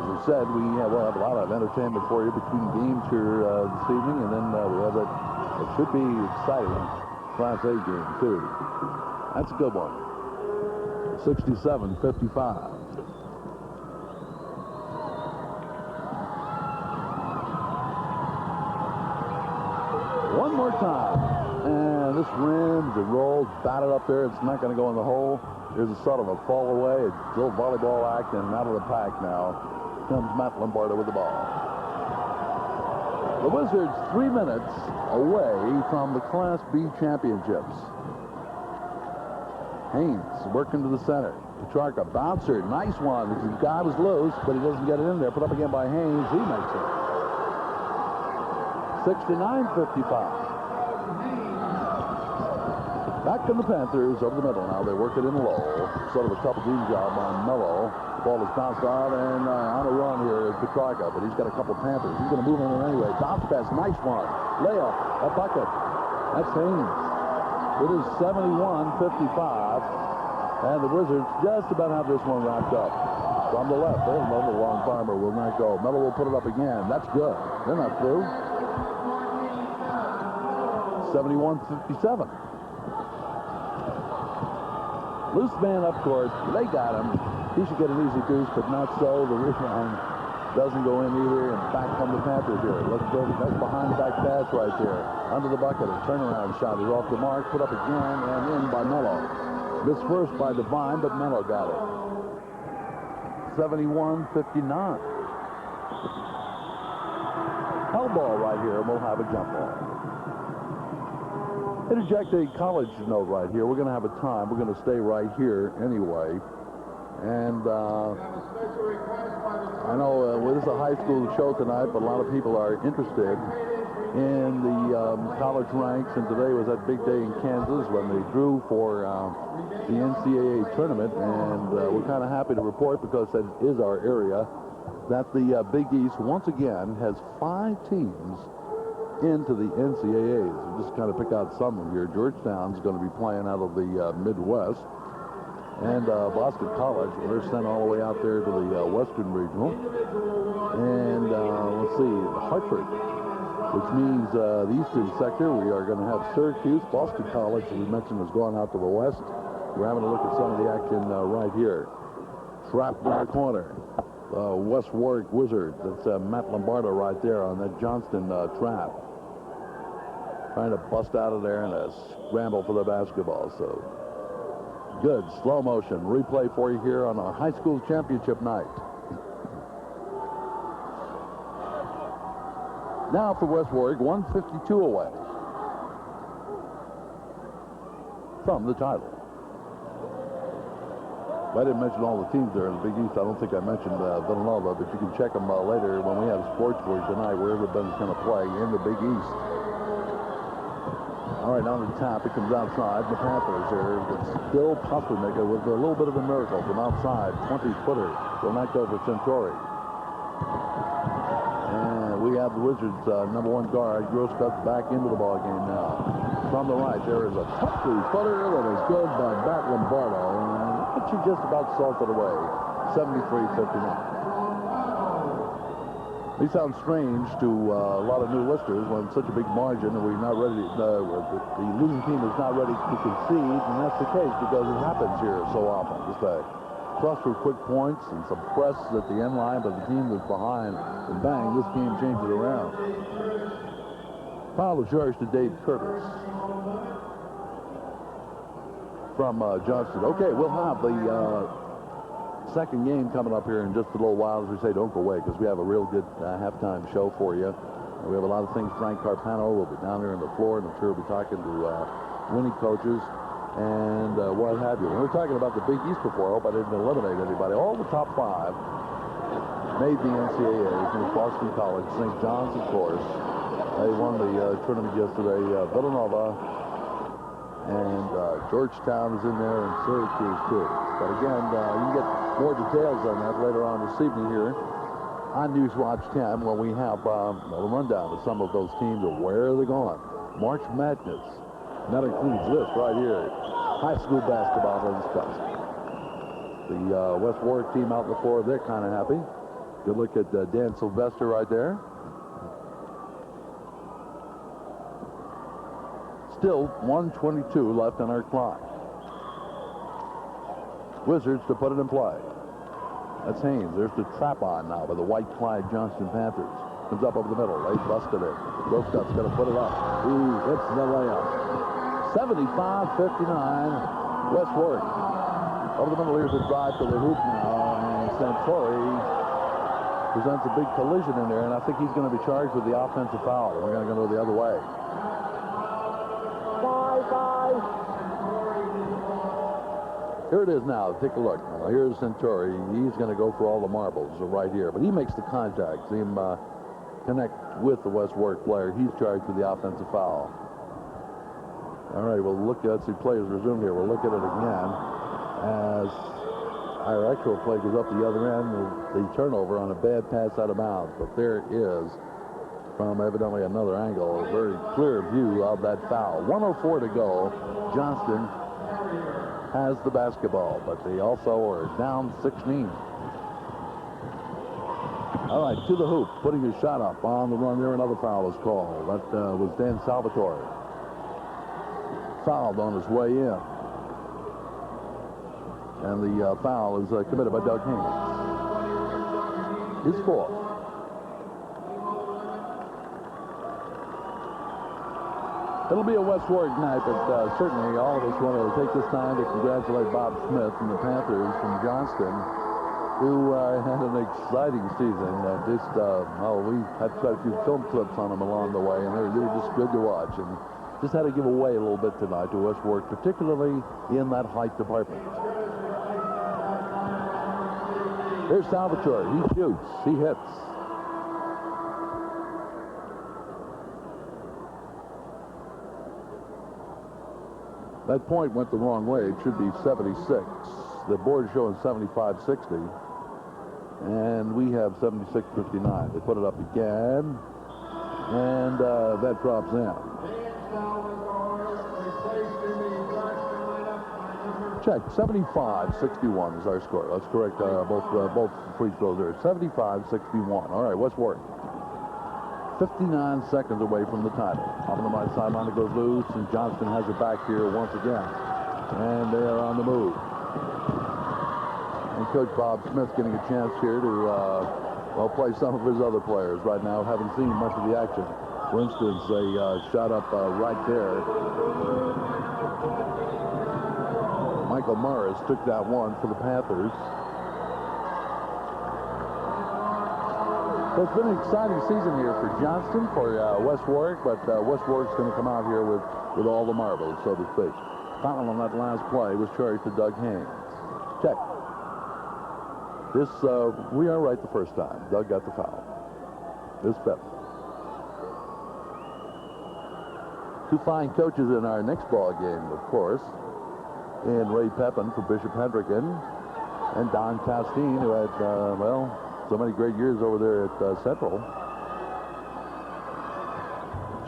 [SPEAKER 2] As we said, we'll have a lot of entertainment for you between games here this evening, and then we have it should be exciting Class A game, too. That's a good one. 67-55. One more time. And this rims and rolls, batted up there. It's not going to go in the hole. There's a sort of a fall away. It's still volleyball act, and out of the pack now comes Matt Lombardo with the ball. The Wizards 3 minutes away from the Class B championships. Haynes working to the center. Petrarca, bouncer, nice one. The guy was loose, but he doesn't get it in there. Put up again by Haynes. He makes it. 69-55. Back to the Panthers over the middle now. They work it in low. Sort of a tough team job on Mello. The ball is bounced out, and on a run here is Petrarca, but he's got a couple Panthers. He's going to move in anyway. Bounce pass, nice one. Layup, a bucket. That's Haynes. It is 71-55, and the Wizards just about have this one wrapped up. From the left, there's another long farmer, will not go. Mello will put it up again. That's good. They're not through. 71-57. Loose man up court. They got him. He should get an easy deuce, but not so. The rebound doesn't go in either, and back come the Panthers here. Look, that's behind the back pass right there. Under the bucket, a turnaround shot is off the mark, put up again, and in by Mello. Missed first by Devine, but Mello got it. 71-59. Hell ball right here, and we'll have a jump ball. Interject a college note right here. We're going to have a time. We're going to stay right here anyway. And I know this is a high school show tonight, but a lot of people are interested in the college ranks. And today was that big day in Kansas when they drew for the NCAA tournament. And we're kind of happy to report, because that is our area, that the Big East once again has 5 teams into the NCAAs. We'll just kind of pick out some of here. Georgetown's going to be playing out of the Midwest. And Boston College, they're sent all the way out there to the Western Regional. And let's see, Hartford, which means the Eastern sector. We are going to have Syracuse. Boston College, as we mentioned, is going out to the West. We're having a look at some of the action right here. Trapped in the corner. West Warwick Wizards. That's Matt Lombardo right there on that Johnston trap. Trying to bust out of there and a scramble for the basketball. So good slow motion replay for you here on our high school championship night. Now for West Warwick, 152 away from the title. I didn't mention all the teams there in the Big East. I don't think I mentioned Villanova, but you can check them later when we have sports for you tonight, where everybody's going to play in the Big East. All right, on the top, it comes outside. The Panthers are still Pasternak with a little bit of a miracle from outside. 20-footer will not go for Centauri. And we have the Wizards' number 1 guard, Grossguth, back into the ball game now. From the right, there is a tough three-footer that is good by Matt Lombardo. And she just about salted away. 73-59. These sound strange to a lot of new listeners when such a big margin and we're not ready. The losing team is not ready to concede, and that's the case because it happens here so often. Just a cross for quick points and some press at the end line, but the team was behind, and bang, this game changes around. Foul of charge to Dave Curtis from Johnston. Okay, we'll have the second game coming up here in just a little while. As we say, don't go away because we have a real good halftime show for you. We have a lot of things. Frank Carpano will be down there on the floor, and I'm sure we'll be talking to winning coaches and what have you. We were talking about the Big East before. I hope I didn't eliminate anybody. All the top 5 made the NCAAs. From Boston College, St. John's, of course. They won the tournament yesterday. Villanova and Georgetown is in there, and Syracuse too. But again, you can get more details on that later on this evening here on Newswatch 10 when we have a rundown of some of those teams and where they're going. March Madness. And that includes this right here. High school basketball is discussed. The West Warwick team out on the floor, they're kind of happy. Good look at Dan Sylvester right there. Still 1:22 left on our clock. Wizards to put it in play. That's Haynes. There's the trap on now by the white Clyde Johnston Panthers. Comes up over the middle. They busted it. Grossguth's going to put it up. He hits the layup. 75-59. West Warwick. Over the middle, here's a drive to the hoop now. And Santori presents a big collision in there, and I think he's going to be charged with the offensive foul. We're going to go the other way. 5-5. Here it is now. Take a look. Now, here's Santori. He's going to go for all the marbles right here, but he makes the contact. See him connect with the West Warwick player. He's charged with the offensive foul. All right, we'll look at, see players resume here. We'll look at it again as our actual play goes up the other end. The turnover on a bad pass out of bounds, but there is, from evidently another angle, a very clear view of that foul. 1:04 to go. Johnston has the basketball, but they also are down 16. All right, to the hoop, putting his shot up on the run there. Another foul is called. That was Dan Salvatore. Fouled on his way in. And the foul is committed by Doug Haynes. His fourth. It'll be a West Warwick night, but certainly all of us want to take this time to congratulate Bob Smith and the Panthers from Johnston, who had an exciting season. We had quite a few film clips on them along the way, and they were just good to watch. And just had to give away a little bit tonight to West Warwick, particularly in that height department. There's Salvatore. He shoots. He hits. That point went the wrong way. It should be 76. The board is showing 75-60. And we have 76-59. They put it up again. And that drops in. Check. 75-61 is our score. That's correct. Both free throws there. 75-61. All right, West Warwick. 59 seconds away from the title. Up on the right sideline, it goes loose, and Johnston has it back here once again. And they are on the move. And Coach Bob Smith getting a chance here to, play some of his other players right now. Haven't seen much of the action. For instance, they shot up right there. Michael Morris took that one for the Panthers. So it's been an exciting season here for Johnston, for West Warwick, but West Warwick's going to come out here with all the marbles, so to speak. Foul on that last play was charged to Doug Haynes. Check. This, we are right the first time. Doug got the foul. This fifth. Two fine coaches in our next ball game, of course, in Ray Pepin for Bishop Hendricken and Don Castine, who had, So many great years over there at Central.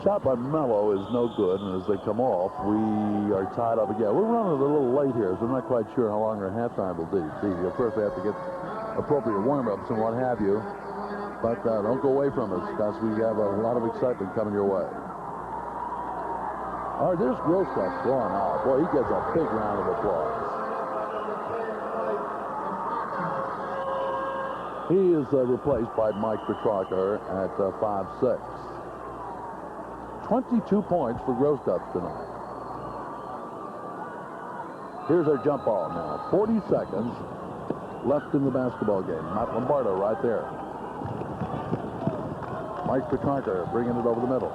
[SPEAKER 2] Shot by Mello is no good, and as they come off, we are tied up again. We're running a little late here, so I'm not quite sure how long our halftime will be. Of course, we have to get appropriate warm-ups and what have you, but don't go away from us, because we have a lot of excitement coming your way. All right, there's Grossguth going out. Boy, he gets a big round of applause. He is replaced by Mike Petrarca at 5'6". 22 points for Grossguth tonight. Here's our jump ball now. 40 seconds left in the basketball game. Matt Lombardo right there. Mike Petrarca bringing it over the middle.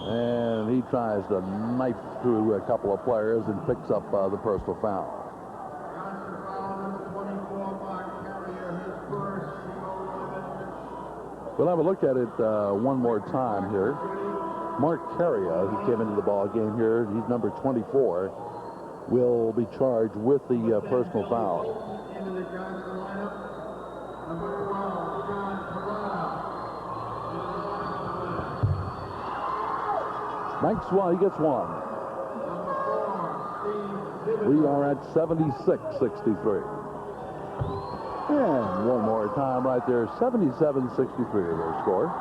[SPEAKER 2] And he tries to knife through a couple of players and picks up the personal foul. We'll have a look at it one more time here. Mark Carria, who came into the ball game here, he's number 24, will be charged with the personal foul.
[SPEAKER 8] Into the Johnston lineup, number 12, John Parada.
[SPEAKER 2] Mike Swan, he gets one. We are at 76-63. And one more time right there, 77-63 their score.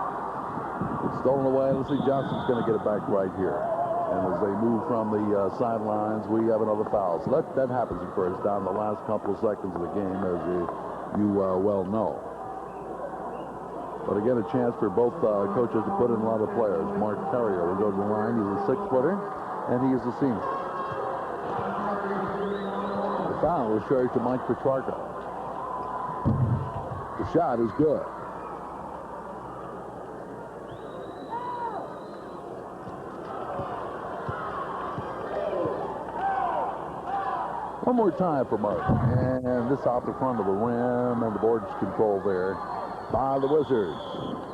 [SPEAKER 2] It's stolen away. Let's see, Johnston's going to get it back right here. And as they move from the sidelines, we have another foul. So that happens, of course, down the last couple of seconds of the game, as you well know. But again, a chance for both coaches to put in a lot of players. Mark Carrier will go to the line. He's a 6-footer, and he is a senior. The foul was charged to Mike Petrarca. The shot is good. One more time for Mark. And this off the front of the rim, and the board's control there by the Wizards.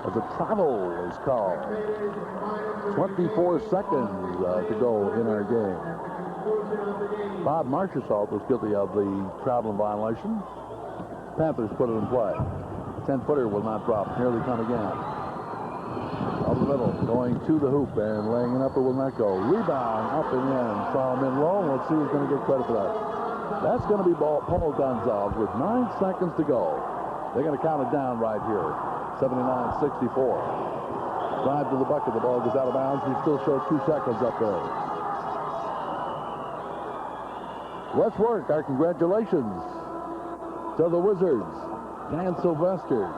[SPEAKER 2] As a travel is called. 24 seconds to go in our game. Bob Marchessault was guilty of the traveling violation. Panthers put it in play. 10-footer will not drop. Here they come again. Up the middle, going to the hoop and laying it up, it will not go. Rebound up and in from Monroe. Let's see who's going to get credit for that. That's going to be Paul Gonzalez with 9 seconds to go. They're going to count it down right here. 79-64. Drive to the bucket. The ball goes out of bounds. We still show 2 seconds up there. Let's work. Our congratulations to the Wizards. Dan Sylvester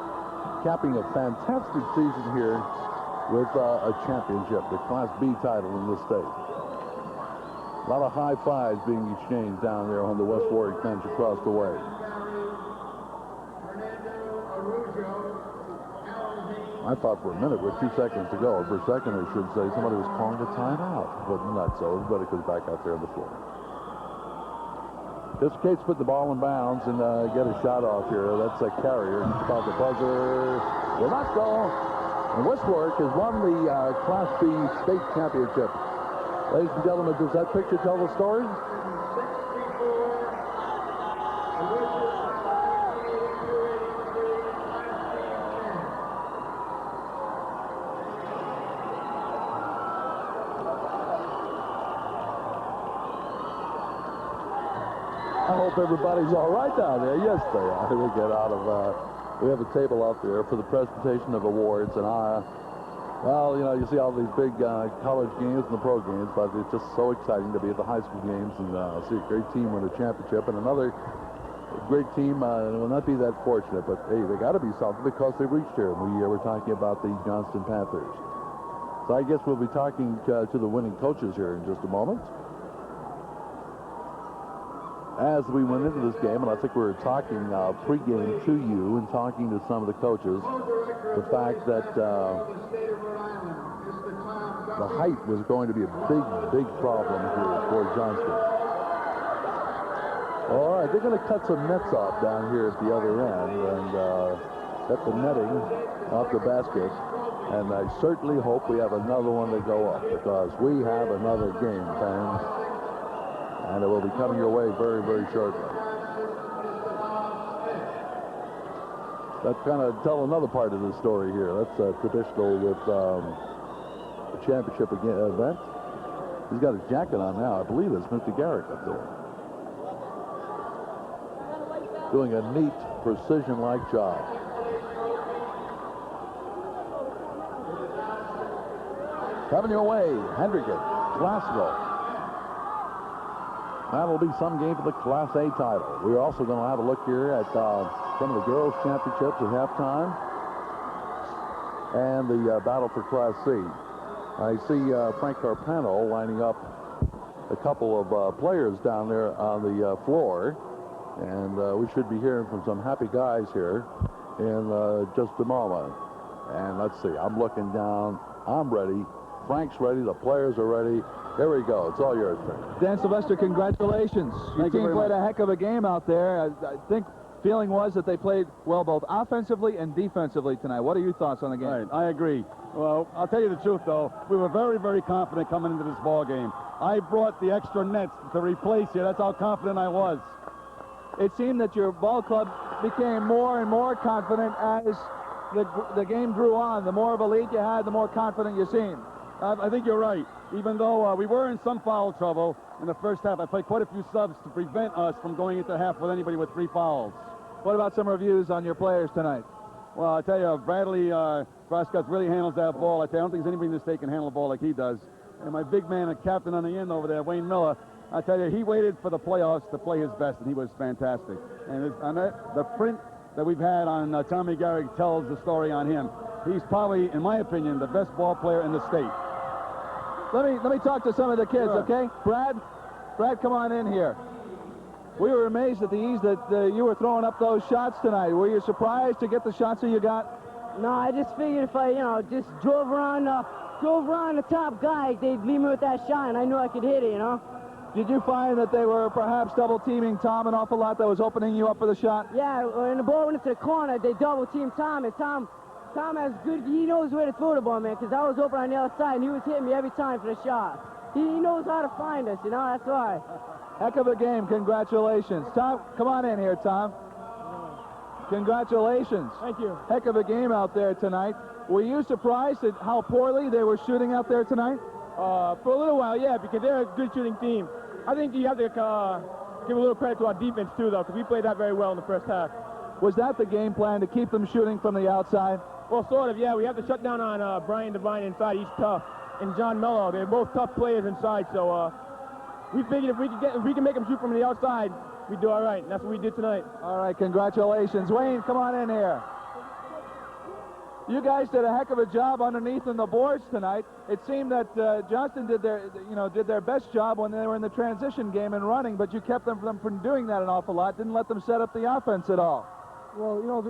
[SPEAKER 2] capping a fantastic season here with a championship, the Class B title in this state. A lot of high fives being exchanged down there on the West Warwick bench across the way. I thought for a minute with 2 seconds to go, for a second I should say, somebody was calling a timeout, but not so. Everybody goes back out there on the floor. This Cates put the ball in bounds and get a shot off here. That's a Carrier. He's about the buzzer. Will not go. And West Warwick has won the Class B state championship. Ladies and gentlemen, does that picture tell the story? I hope everybody's all right down there. Yes, they are. They get out of, we have a table out there for the presentation of awards, and well, you know, you see all these big college games and the pro games, but it's just so exciting to be at the high school games and see a great team win a championship, and another great team will not be that fortunate, but hey, they got to be something because they reached here. We're talking about the Johnston Panthers. So I guess we'll be talking to the winning coaches here in just a moment. As we went into this game, and I think we were talking pregame to you and talking to some of the coaches, the fact that the height was going to be a big problem here for Johnston. All right, they're going to cut some nets off down here at the other end and set the netting off the basket. And I certainly hope we have another one to go up because we have another game, fans. And it will be coming your way very, very shortly. That's kind of tell another part of the story here. That's traditional with the championship event. He's got his jacket on now. I believe it's Mr. Garrick up there. Doing a neat, precision-like job. Coming your way, Hendricken, Glasgow. That'll be some game for the Class A title. We're also going to have a look here at some of the girls' championships at halftime and the battle for Class C. I see Frank Carpano lining up a couple of players down there on the floor, and we should be hearing from some happy guys here in just a moment. And let's see, I'm looking down. I'm ready. Frank's ready. The players are ready. Here we go. It's all yours, Frank.
[SPEAKER 1] Dan Sylvester, congratulations. Your team played a heck of a game out there. I think feeling was that they played well both offensively and defensively tonight. What are your thoughts on the game?
[SPEAKER 7] Right, I agree. Well, I'll tell you the truth, though. We were very, very confident coming into this ball game. I brought the extra nets to replace you. That's how confident I was.
[SPEAKER 1] It seemed that your ball club became more and more confident as the game grew on. The more of a lead you had, the more confident you seemed.
[SPEAKER 7] I think you're right. Even though we were in some foul trouble in the first half, I played quite a few subs to prevent us from going into half with anybody with 3 fouls.
[SPEAKER 1] What about some reviews on your players tonight?
[SPEAKER 7] Well, I tell you, Bradley Grossguth really handles that ball. I don't think there's anybody in the state can handle the ball like he does. And my big man, a captain on the end over there, Wayne Miller, I tell you, he waited for the playoffs to play his best, and he was fantastic. And the print that we've had on Tommy Garrick tells the story on him. He's probably, in my opinion, the best ball player in the state.
[SPEAKER 1] Let me talk to some of the kids,
[SPEAKER 7] Sure.
[SPEAKER 1] okay? Brad, come on in here. We were amazed at the ease that you were throwing up those shots tonight. Were you surprised to get the shots that you got?
[SPEAKER 9] No, I just figured if I, just drove around the top guy, they'd leave me with that shot, and I knew I could hit it,
[SPEAKER 1] Did you find that they were perhaps double-teaming Tom an awful lot that was opening you up for the shot?
[SPEAKER 9] Yeah, when the ball went into the corner, they double-teamed Tom, and Tom has good, he knows where to throw the ball, man, because I was open on the other side, and he was hitting me every time for the shot. He knows how to find us, that's why.
[SPEAKER 1] Heck of a game. Congratulations. Tom, come on in here, Tom. Congratulations.
[SPEAKER 6] Thank you.
[SPEAKER 1] Heck of a game out there tonight. Were you surprised at how poorly they were shooting out there tonight?
[SPEAKER 6] For a little while, yeah, because they're a good shooting team. I think you have to give a little credit to our defense, too, though, because we played that very well in the first half.
[SPEAKER 1] Was that the game plan, to keep them shooting from the outside?
[SPEAKER 6] Well, sort of, yeah. We have to shut down on Brian Devine inside. He's tough. And John Mello, they're both tough players inside, so we figured if we can make them shoot from the outside, we do all right, and that's what we did tonight.
[SPEAKER 1] All right, congratulations. Wayne, come on in here. You guys did a heck of a job underneath in the boards tonight. It seemed that Johnston did their best job when they were in the transition game and running, but you kept them from doing that an awful lot, didn't let them set up the offense at all.
[SPEAKER 4] Well,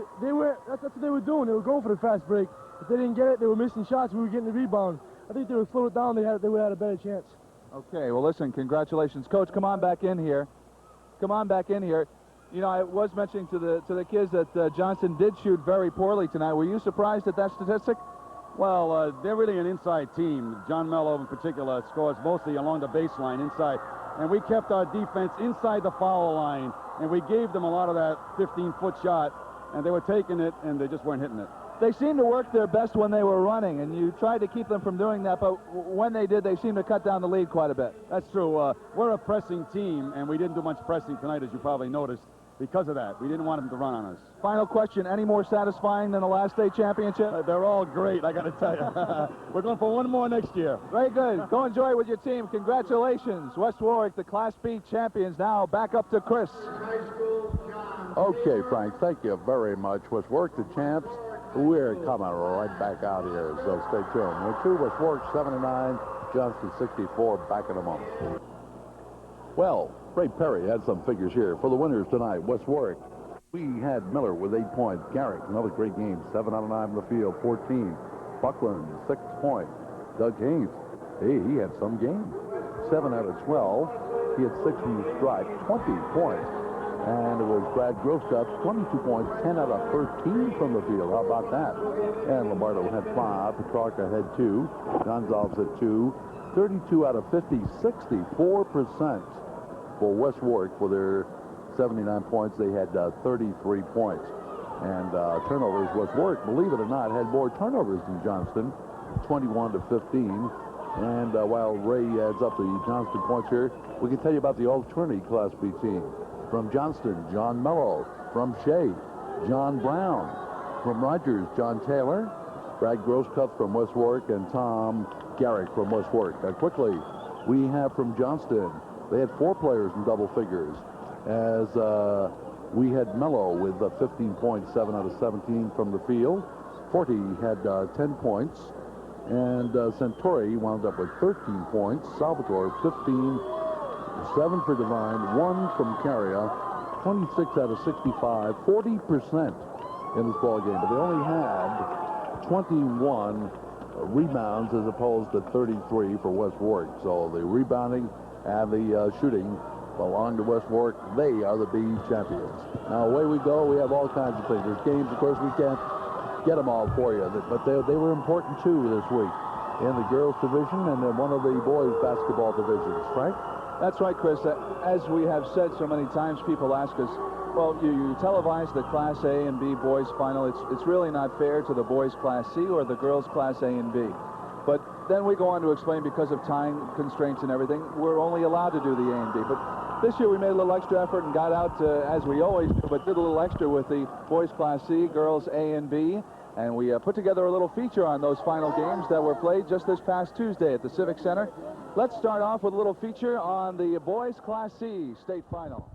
[SPEAKER 4] that's what they were doing. They were going for the fast break. If they didn't get it, they were missing shots. We were getting the rebound. I think they would slow it down. They would have had a better chance.
[SPEAKER 1] Okay, well, listen, congratulations. Coach, come on back in here. Come on back in here. I was mentioning to the kids that Johnston did shoot very poorly tonight. Were you surprised at that statistic?
[SPEAKER 7] Well, they're really an inside team. John Mello, in particular, scores mostly along the baseline inside. And we kept our defense inside the foul line, and we gave them a lot of that 15-foot shot, and they were taking it, and they just weren't hitting it.
[SPEAKER 1] They seemed to work their best when they were running, and you tried to keep them from doing that, but when they did, they seemed to cut down the lead quite a bit.
[SPEAKER 7] That's true. We're a pressing team, and we didn't do much pressing tonight, as you probably noticed, because of that. We didn't want them to run on us.
[SPEAKER 1] Final question, any more satisfying than the last state championship?
[SPEAKER 7] They're all great, I got to tell you. We're going for one more next year.
[SPEAKER 1] Very good. Go enjoy it with your team. Congratulations. West Warwick, the Class B champions. Now back up to Chris.
[SPEAKER 2] Okay, Frank, thank you very much. West Warwick, the champs. We're coming right back out here, so stay tuned. We're 2, West Warwick 79, Johnston 64, back in a moment. Well, Ray Perry had some figures here for the winners tonight. West Warwick, we had Miller with 8 points. Garrick, another great game, 7 out of 9 in the field, 14. Buckland, 6 points. Doug Haynes, hey, he had some game. 7 out of 12. He had 6 from the stripe, 20 points. And it was Brad Grossguth, 22 points, 10 out of 13 from the field. How about that? And Lombardo had 5. Petrarca had 2. Gonzalez had 2. 32 out of 50, 64% for West Warwick for their 79 points. They had 33 points. And turnovers was Warwick, believe it or not, had more turnovers than Johnston, 21-15. And while Ray adds up the Johnston points here, we can tell you about the alternate Class B team. From Johnston, John Mello. From Shea, John Brown. From Rogers, John Taylor. Brad Grossguth from West Warwick, and Tom Garrick from West Warwick. Quickly, we have from Johnston, they had 4 players in double figures, as we had Mello with 15.7 out of 17 from the field. Forty had 10 points. And Centauri wound up with 13 points. Salvatore, 15. 7 for Divine, 1 from Carrier. 26 out of 65, 40% in this ball game. But they only had 21 rebounds as opposed to 33 for West Warwick. So the rebounding and the shooting belong to West Warwick. They are the B champions. Now away we go. We have all kinds of things. There's games, of course, we can't get them all for you, but they were important too this week in the girls division and in one of the boys basketball divisions. Frank?
[SPEAKER 1] That's right, Chris. As we have said so many times, people ask us, well, you televise the Class A and B boys final. It's really not fair to the boys Class C or the girls Class A and B. But then we go on to explain, because of time constraints and everything, we're only allowed to do the A and B. But this year we made a little extra effort and got out, as we always do, but did a little extra with the boys Class C, girls A and B. And we put together a little feature on those final games that were played just this past Tuesday at the Civic Center. Let's start off with a little feature on the boys Class C state final.